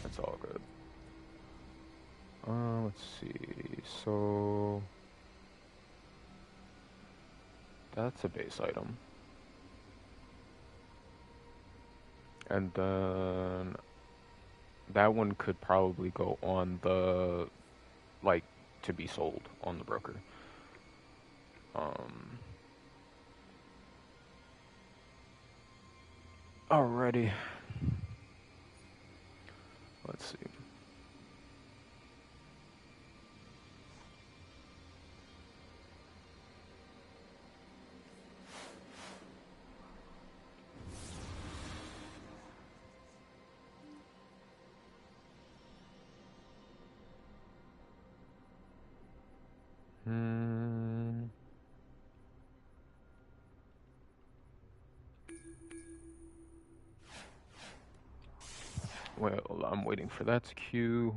It's all good. Let's see. So, that's a base item. And then that one could probably go on the, like, to be sold on the broker. Alrighty. Let's see. Well, I'm waiting for that to queue.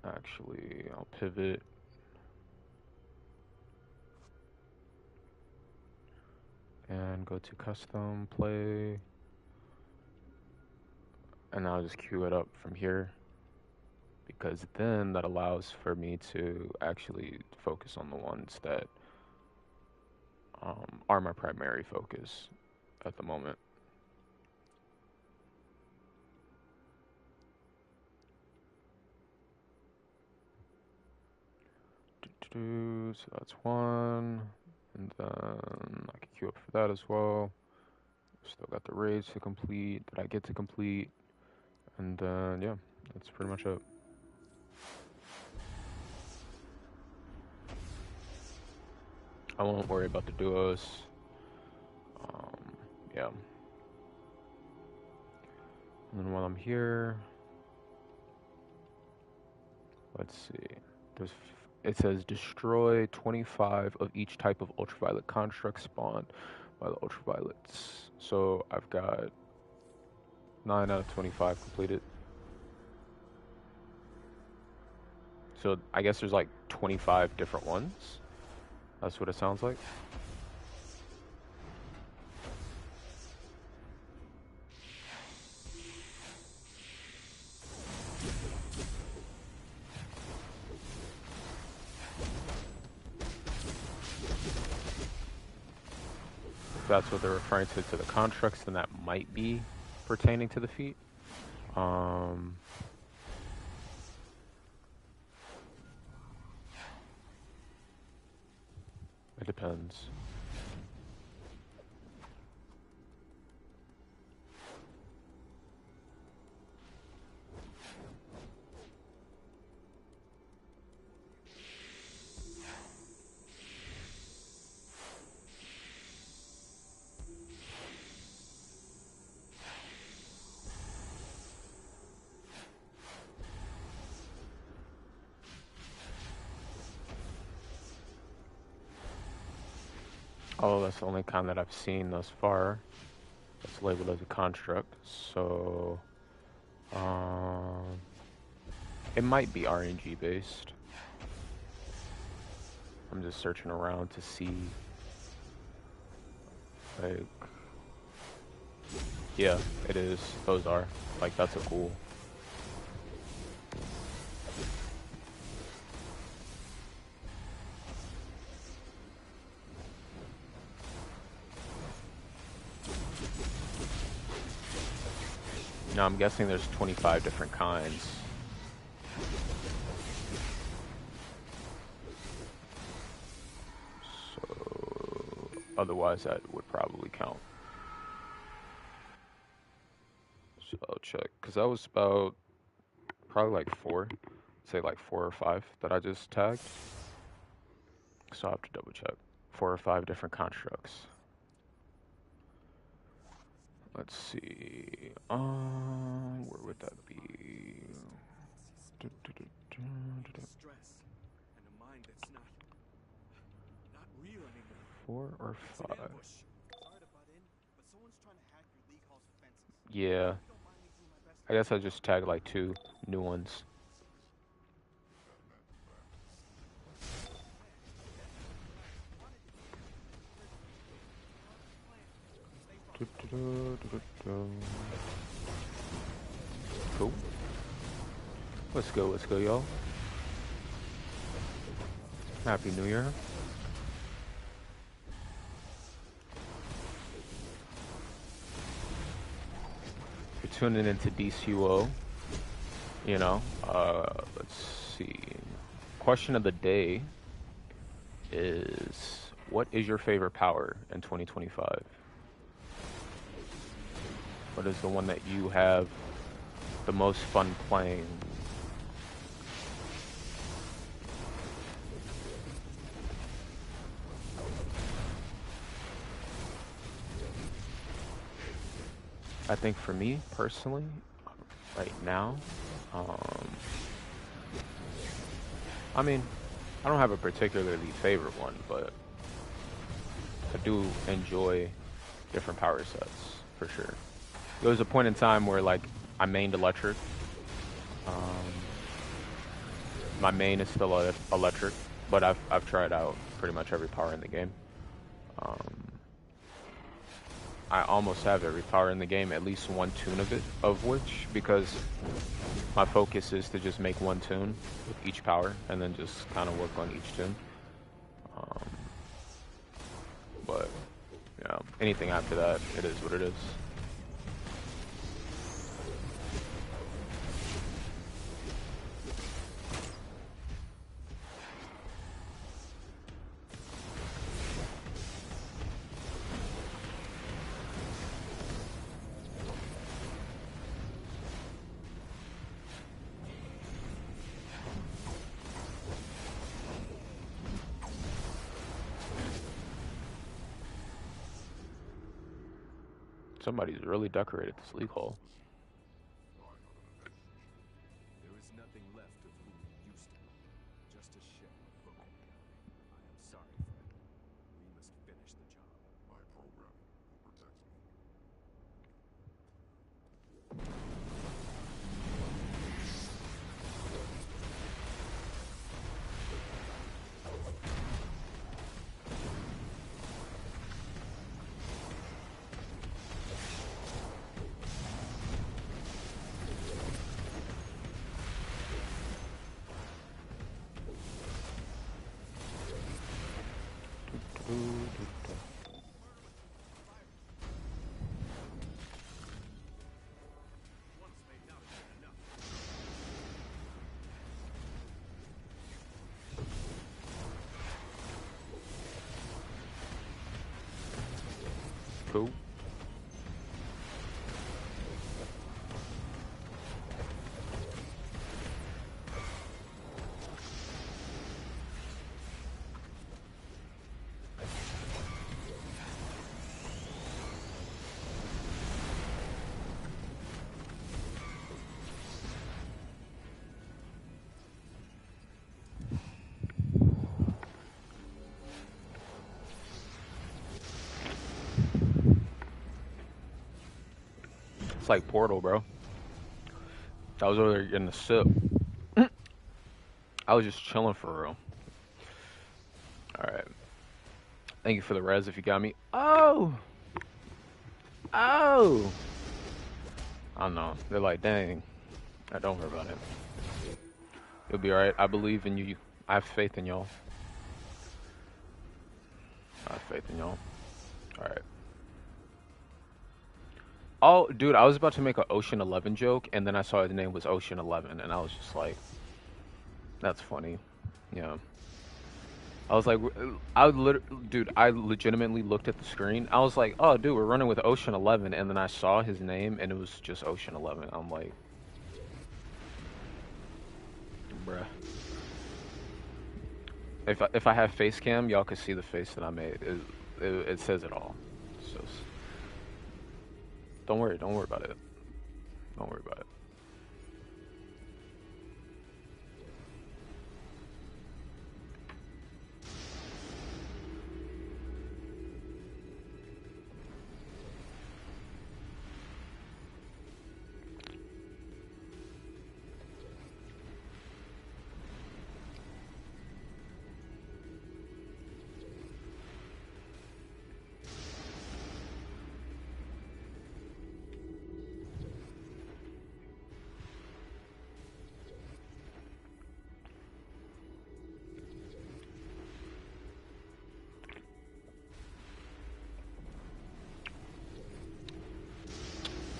Actually, I'll pivot. And go to custom play. And I'll just queue it up from here. Because then that allows for me to actually focus on the ones that are my primary focus at the moment. So that's one, and then I can queue up for that as well. Still got the raids to complete that I get to complete, and then yeah, that's pretty much it. I won't worry about the duos. Yeah. And then while I'm here, let's see. It says destroy 25 of each type of ultraviolet construct spawned by the ultraviolets. So I've got 9 out of 25 completed. So I guess there's like 25 different ones. That's what it sounds like. If that's what they're referring to the constructs, then that might be pertaining to the feat. It depends. Oh, that's the only kind that I've seen thus far. It's labeled as a construct, so it might be RNG based. I'm just searching around to see, like, yeah, it is. Those are, like, that's a cool. Now I'm guessing there's 25 different kinds. So otherwise that would probably count. So I'll check, because that was about probably like 4, say like 4 or 5 that I just tagged. So I'll have to double check. 4 or 5 different constructs. Let's see. Where would that be? Stress and a mind that's not real anymore. 4 or 5? Sorry to butt in, but someone's trying to hack your league hall's defenses. Yeah. I guess I just tagged like 2 new ones. Cool. Let's go, y'all. Happy New Year. You're tuning into DCUO. You know, let's see. Question of the day is, what is your favorite power in 2025? What is the one that you have the most fun playing? I think for me personally, right now, I mean, I don't have a particularly favorite one, but I do enjoy different power sets for sure. There was a point in time where like I mained electric. My main is still electric, but I've tried out pretty much every power in the game. I almost have every power in the game, at least one tune of which, because my focus is to just make one tune with each power and then just kind of work on each tune. But yeah, anything after that, it is what it is. Somebody's really decorated this league hall. There is nothing left of who we used to be. Just a shell of broken. I am sorry, friend. We must finish the job. My program will protect me. Cool. like Portal, bro. I was over there getting a sip. I was just chilling for real. All right. Thank you for the res if you got me. Oh! Oh! I don't know. They're like, dang. Don't worry about it. You'll be alright. I believe in you. I have faith in y'all. I have faith in y'all. Alright. Oh, dude, I was about to make an Ocean 11 joke, and then I saw the name was Ocean 11, and I was just like, that's funny. Yeah. I was like, dude, I legitimately looked at the screen. I was like, oh, dude, we're running with Ocean 11, and then I saw his name, and it was just Ocean 11. I'm like, bruh. If I have face cam, y'all could see the face that I made. It says it all. So don't worry about it. Don't worry about it.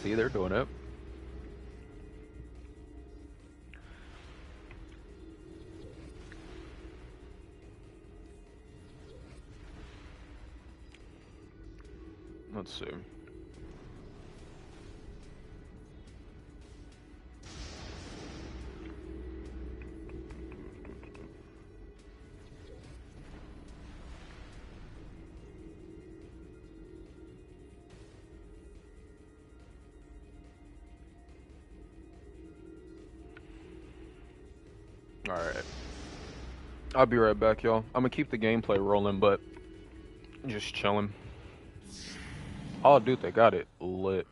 See, they're doing it. Let's see. Alright. I'll be right back, y'all. I'm gonna keep the gameplay rolling, but just chilling. Oh, dude, they got it lit.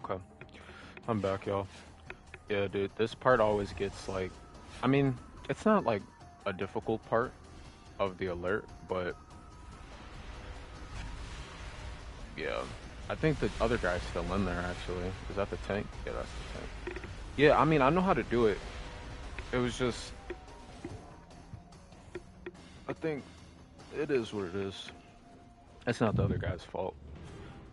Okay, I'm back, y'all. Yeah, dude, this part always gets like, I mean, it's not like a difficult part of the alert, but yeah, I think the other guy's still in there actually. Is that the tank? Yeah, that's the tank. Yeah, I mean, I know how to do it. It was just, I think it is what it is. It's not the other guy's fault.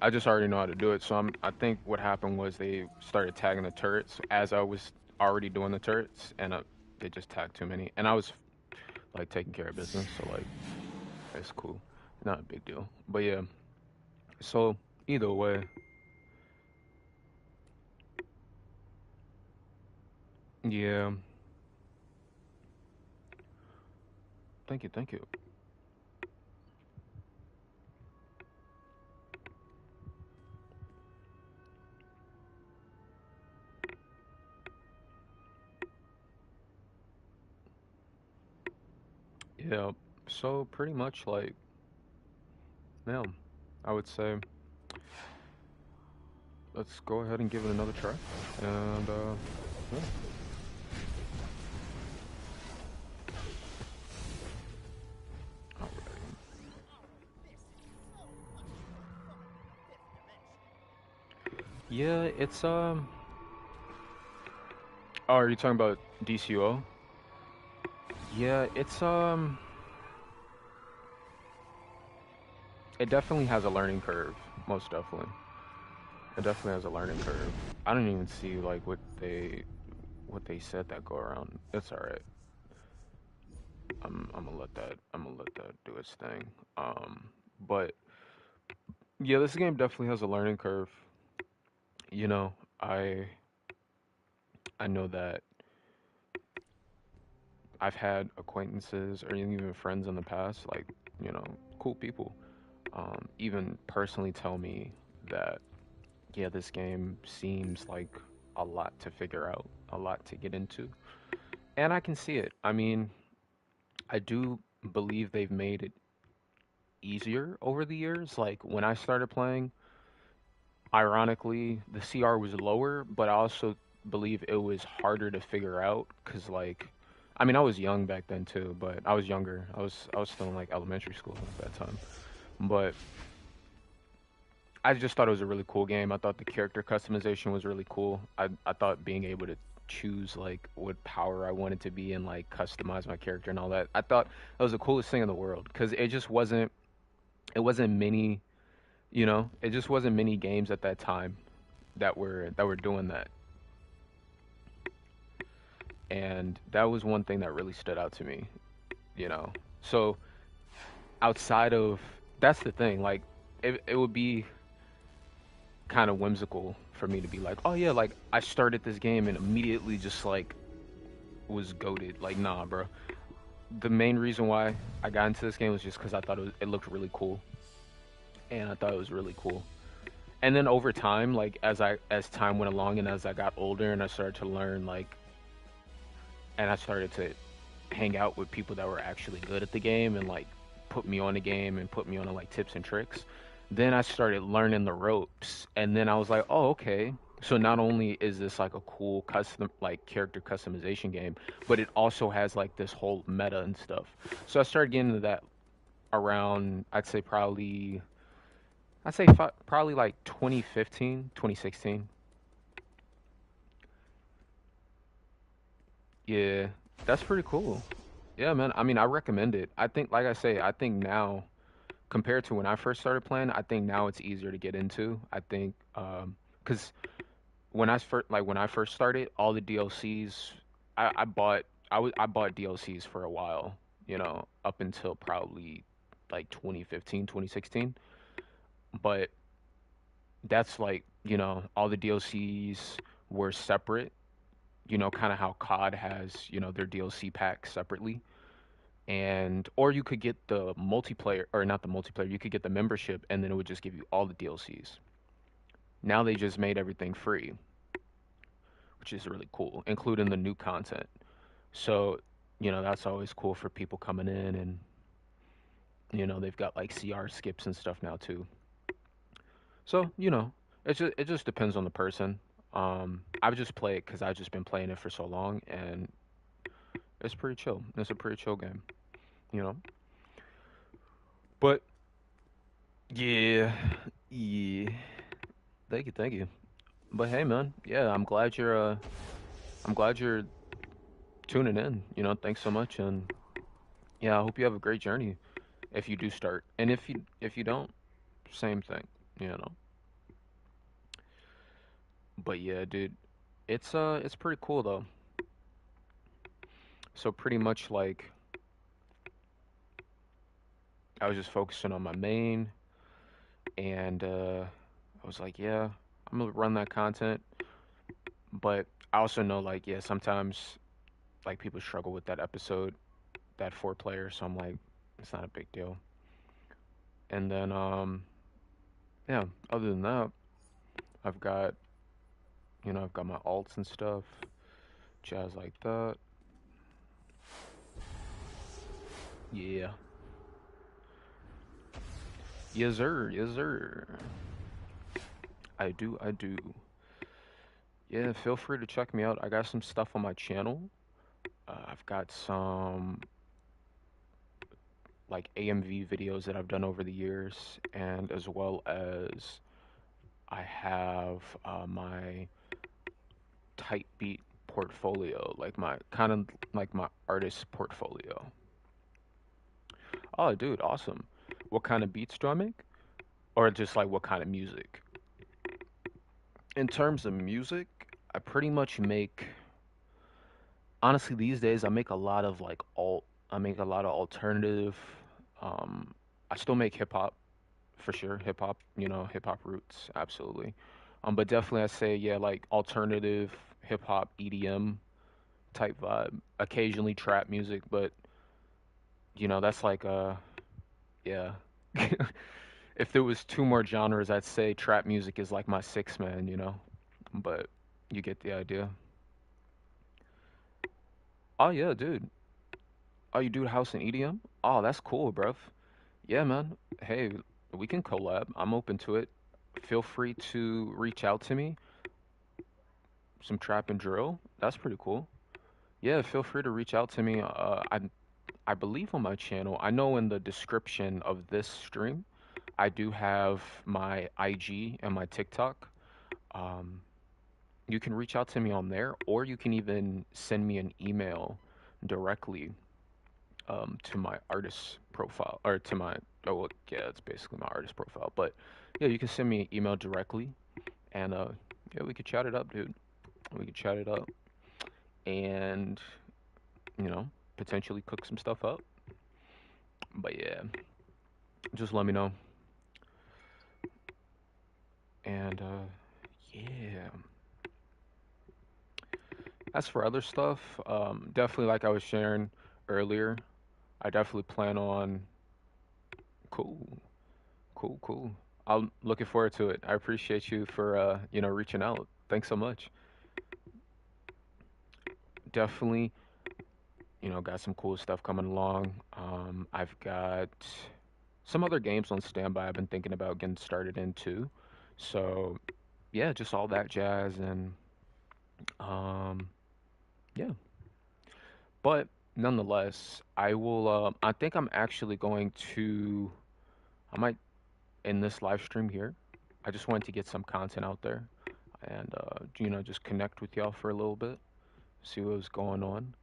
I just already know how to do it. So I think what happened was they started tagging the turrets as I was already doing the turrets, and they just tagged too many. And I was like taking care of business, so like it's cool, not a big deal. But yeah, so either way, yeah. Thank you, thank you. Yeah. So pretty much like, yeah, I would say let's go ahead and give it another try, and yeah. Alright. Yeah, it's Oh, are you talking about DCUO? Yeah, it's it definitely has a learning curve, most definitely. It definitely has a learning curve. I don't even see like what they said that go around. It's all right. I'm gonna let that do its thing. But yeah, this game definitely has a learning curve. You know, I I know that I've had acquaintances or even friends in the past, like, cool people, even personally tell me that yeah, this game seems like a lot to figure out, a lot to get into. And I can see it. I mean, I do believe they've made it easier over the years. Like when I started playing, ironically, the CR was lower, but I also believe it was harder to figure out because, like, I mean, I was young back then too, but I was younger. I was still in like elementary school at that time. But I just thought it was a really cool game. I thought the character customization was really cool. I thought being able to choose like what power I wanted to be and like customize my character and all that. I thought that was the coolest thing in the world because it wasn't many, it just wasn't many games at that time that were doing that. And that was one thing that really stood out to me, you know. So outside of that's the thing, like it would be kind of whimsical for me to be like, oh yeah, like I started this game and immediately just like was goated. Like, nah, bro. The main reason why I got into this game was just because I thought it looked really cool, and I thought it was really cool. And then over time, like as time went along and as I got older and I started to learn, like, and I started to hang out with people that were actually good at the game and like put me on the game and put me on like tips and tricks. Then I started learning the ropes, and then I was like, oh, okay. So not only is this like a cool custom like character customization game, but it also has like this whole meta and stuff. So I started getting into that around I'd say probably like 2015, 2016. Yeah, that's pretty cool. Yeah, man. I mean, I recommend it. I think, like I say, I think now compared to when I first started playing, I think now it's easier to get into. I think because when I first started, all the DLCs I bought I bought DLCs for a while, up until probably like 2015, 2016. But that's like, all the DLCs were separate, kind of how COD has, their DLC packs separately. And or you could get the multiplayer, or not the multiplayer, you could get the membership and then it would just give you all the DLCs. Now they just made everything free, which is really cool, including the new content. So, that's always cool for people coming in, and they've got like CR skips and stuff now too. So, it just depends on the person. I would just play it because I've just been playing it for so long, and it's pretty chill. It's a pretty chill game, you know. But yeah, yeah. Thank you, thank you. But hey, man, yeah, I'm glad you're tuning in. You know, thanks so much, and yeah, I hope you have a great journey if you do start, and if you don't, same thing, you know. But yeah, dude, it's pretty cool though. So pretty much like I was just focusing on my main, and I was like, yeah, I'm gonna run that content, but I also know like yeah, sometimes like people struggle with that episode, that four player, so I'm like, it's not a big deal. And then yeah, other than that, I've got I've got my alts and stuff, jazz like that. Yeah. Yes sir, yes sir. I do. Yeah, feel free to check me out. I got some stuff on my channel. I've got some like AMV videos that I've done over the years, and as well as I have my type beat portfolio, like my kind of like my artist portfolio. Oh, dude, awesome. What kind of beats do I make? Or just like what kind of music? In terms of music, I pretty much make, honestly, these days I make a lot of like I make a lot of alternative. Um, I still make hip hop for sure, hip hop, hip hop roots, absolutely. But definitely I say yeah, like alternative hip hop, EDM type vibe. Occasionally trap music, but that's like yeah. If there was two more genres, I'd say trap music is like my six man. But you get the idea. Oh yeah, dude. Oh, you do house and EDM? Oh, that's cool, bruv. Yeah, man. Hey, we can collab. I'm open to it. Feel free to reach out to me. Some trap and drill. That's pretty cool. Yeah, feel free to reach out to me. I believe on my channel. I know in the description of this stream, I do have my IG and my TikTok. Um, you can reach out to me on there, or you can even send me an email directly to my artist profile or to my oh well, yeah, it's basically my artist profile. But yeah, you can send me an email directly, and yeah, we could chat it up, dude. We could chat it up, and you know, potentially cook some stuff up. But yeah, just let me know. And yeah, as for other stuff, definitely like I was sharing earlier, I definitely plan on cool, cool, cool. I'm looking forward to it. I appreciate you for reaching out. Thanks so much. Definitely, got some cool stuff coming along. I've got some other games on standby I've been thinking about getting started in too. So yeah, just all that jazz and um yeah. But nonetheless, I will I think I'm actually going to I might end this live stream here. I just wanted to get some content out there and just connect with y'all for a little bit, see what was going on.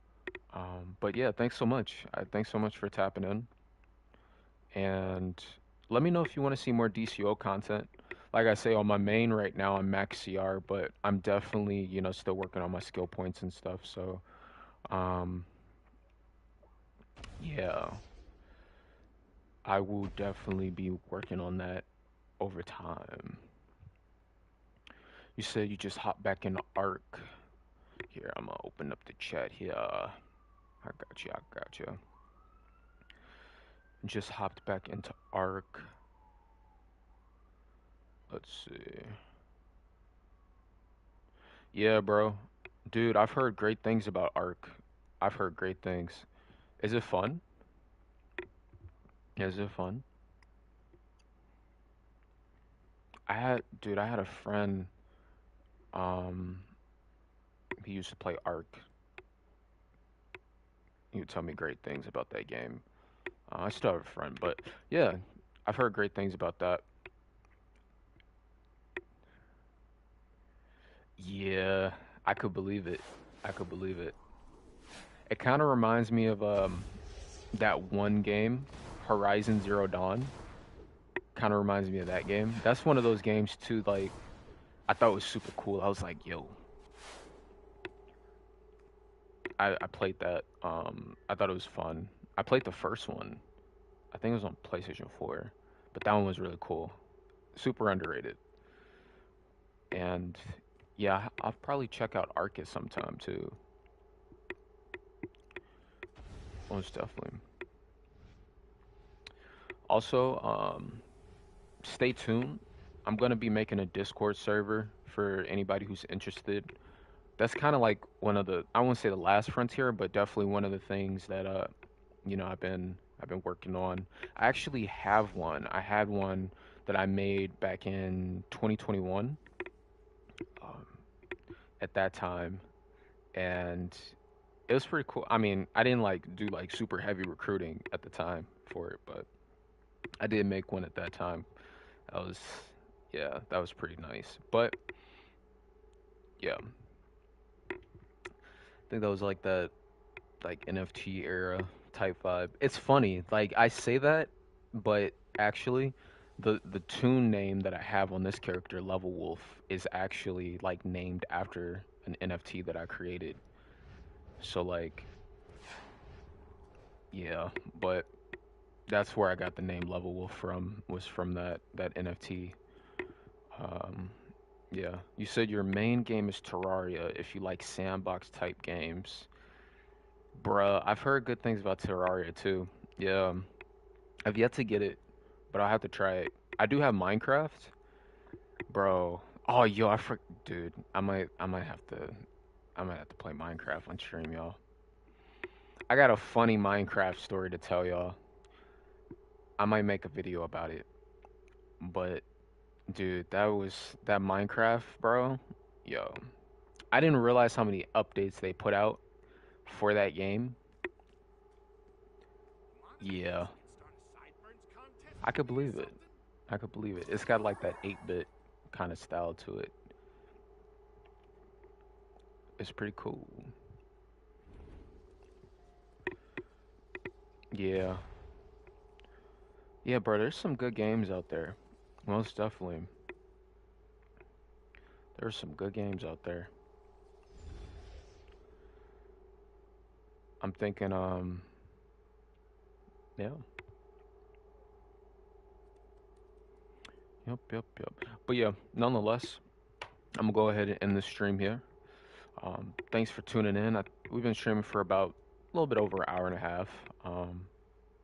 But yeah, thanks so much. Thanks so much for tapping in. And let me know if you want to see more DCO content. Like I say, on my main right now, I'm max CR, but I'm definitely, still working on my skill points and stuff. So, um, yeah, I will definitely be working on that over time. You said you just hopped back into Arc. Here, I'm gonna open up the chat here. I got you. I got you. Just hopped back into Arc. Let's see. Yeah, bro. Dude, I've heard great things about Arc. I've heard great things. Is it fun? Is it fun? I had a friend. Um, he used to play Ark. He would tell me great things about that game. I still have a friend, but yeah, I've heard great things about that. Yeah, I could believe it. I could believe it. It kind of reminds me of that one game, Horizon Zero Dawn. Kind of reminds me of that game. That's one of those games too. Like I thought was super cool. I was like, yo, I played that. I thought it was fun. I played the first one. I think it was on PlayStation 4, but that one was really cool. Super underrated. And yeah, I'll probably check out Arcus sometime too. Most definitely. Also, stay tuned. I'm gonna be making a Discord server for anybody who's interested. That's kind of like one of the I won't say the last frontier, but definitely one of the things that I've been working on. I actually have one. I had one that I made back in 2021 um, at that time, and it was pretty cool. I mean, I didn't like do like super heavy recruiting at the time for it, but I did make one at that time. That was yeah, that was pretty nice. But yeah, I think that was like that like NFT era type vibe. It's funny, like I say that, but actually, the tune name that I have on this character, Level Wolf, is actually like named after an NFT that I created. So like, yeah, but that's where I got the name Level Wolf from. Was from that NFT. Um, yeah, you said your main game is Terraria. If you like sandbox type games, bruh, I've heard good things about Terraria too. Yeah. I've yet to get it, but I'll have to try it. I do have Minecraft, bro. Oh, yo, dude. I might have to play Minecraft on stream, y'all. I got a funny Minecraft story to tell y'all. I might make a video about it, but dude, that Minecraft, bro. Yo, I didn't realize how many updates they put out for that game. Yeah, I could believe it. I could believe it. It's got like that 8-bit kind of style to it. It's pretty cool. Yeah. Yeah, bro, there's some good games out there. Most definitely. There's some good games out there. I'm thinking, yeah. Yep, yep, yep. But yeah, nonetheless, I'm gonna go ahead and end this stream here. Thanks for tuning in. We've been streaming for about a little bit over an hour and a half.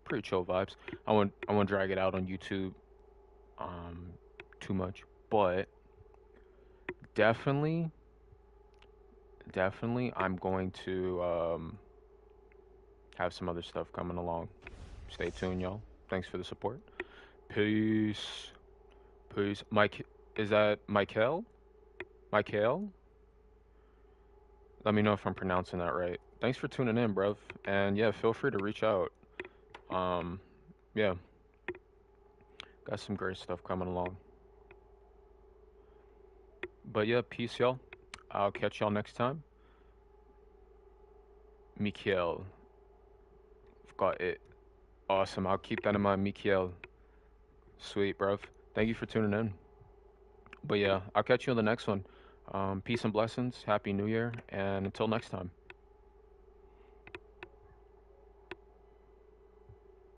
Pretty chill vibes. I won't drag it out on YouTube um too much, but definitely, definitely I'm going to have some other stuff coming along. Stay tuned, y'all. Thanks for the support. Peace. Peace. Mike, is that Michael? Michael? Let me know if I'm pronouncing that right. Thanks for tuning in, bruv. And yeah, feel free to reach out. Um, yeah, got some great stuff coming along. But yeah, peace, y'all. I'll catch y'all next time. Michael. Got it. Awesome. I'll keep that in mind, Michael. Sweet, bruv. Thank you for tuning in. But yeah, I'll catch you on the next one. Peace and blessings. Happy New Year. And until next time.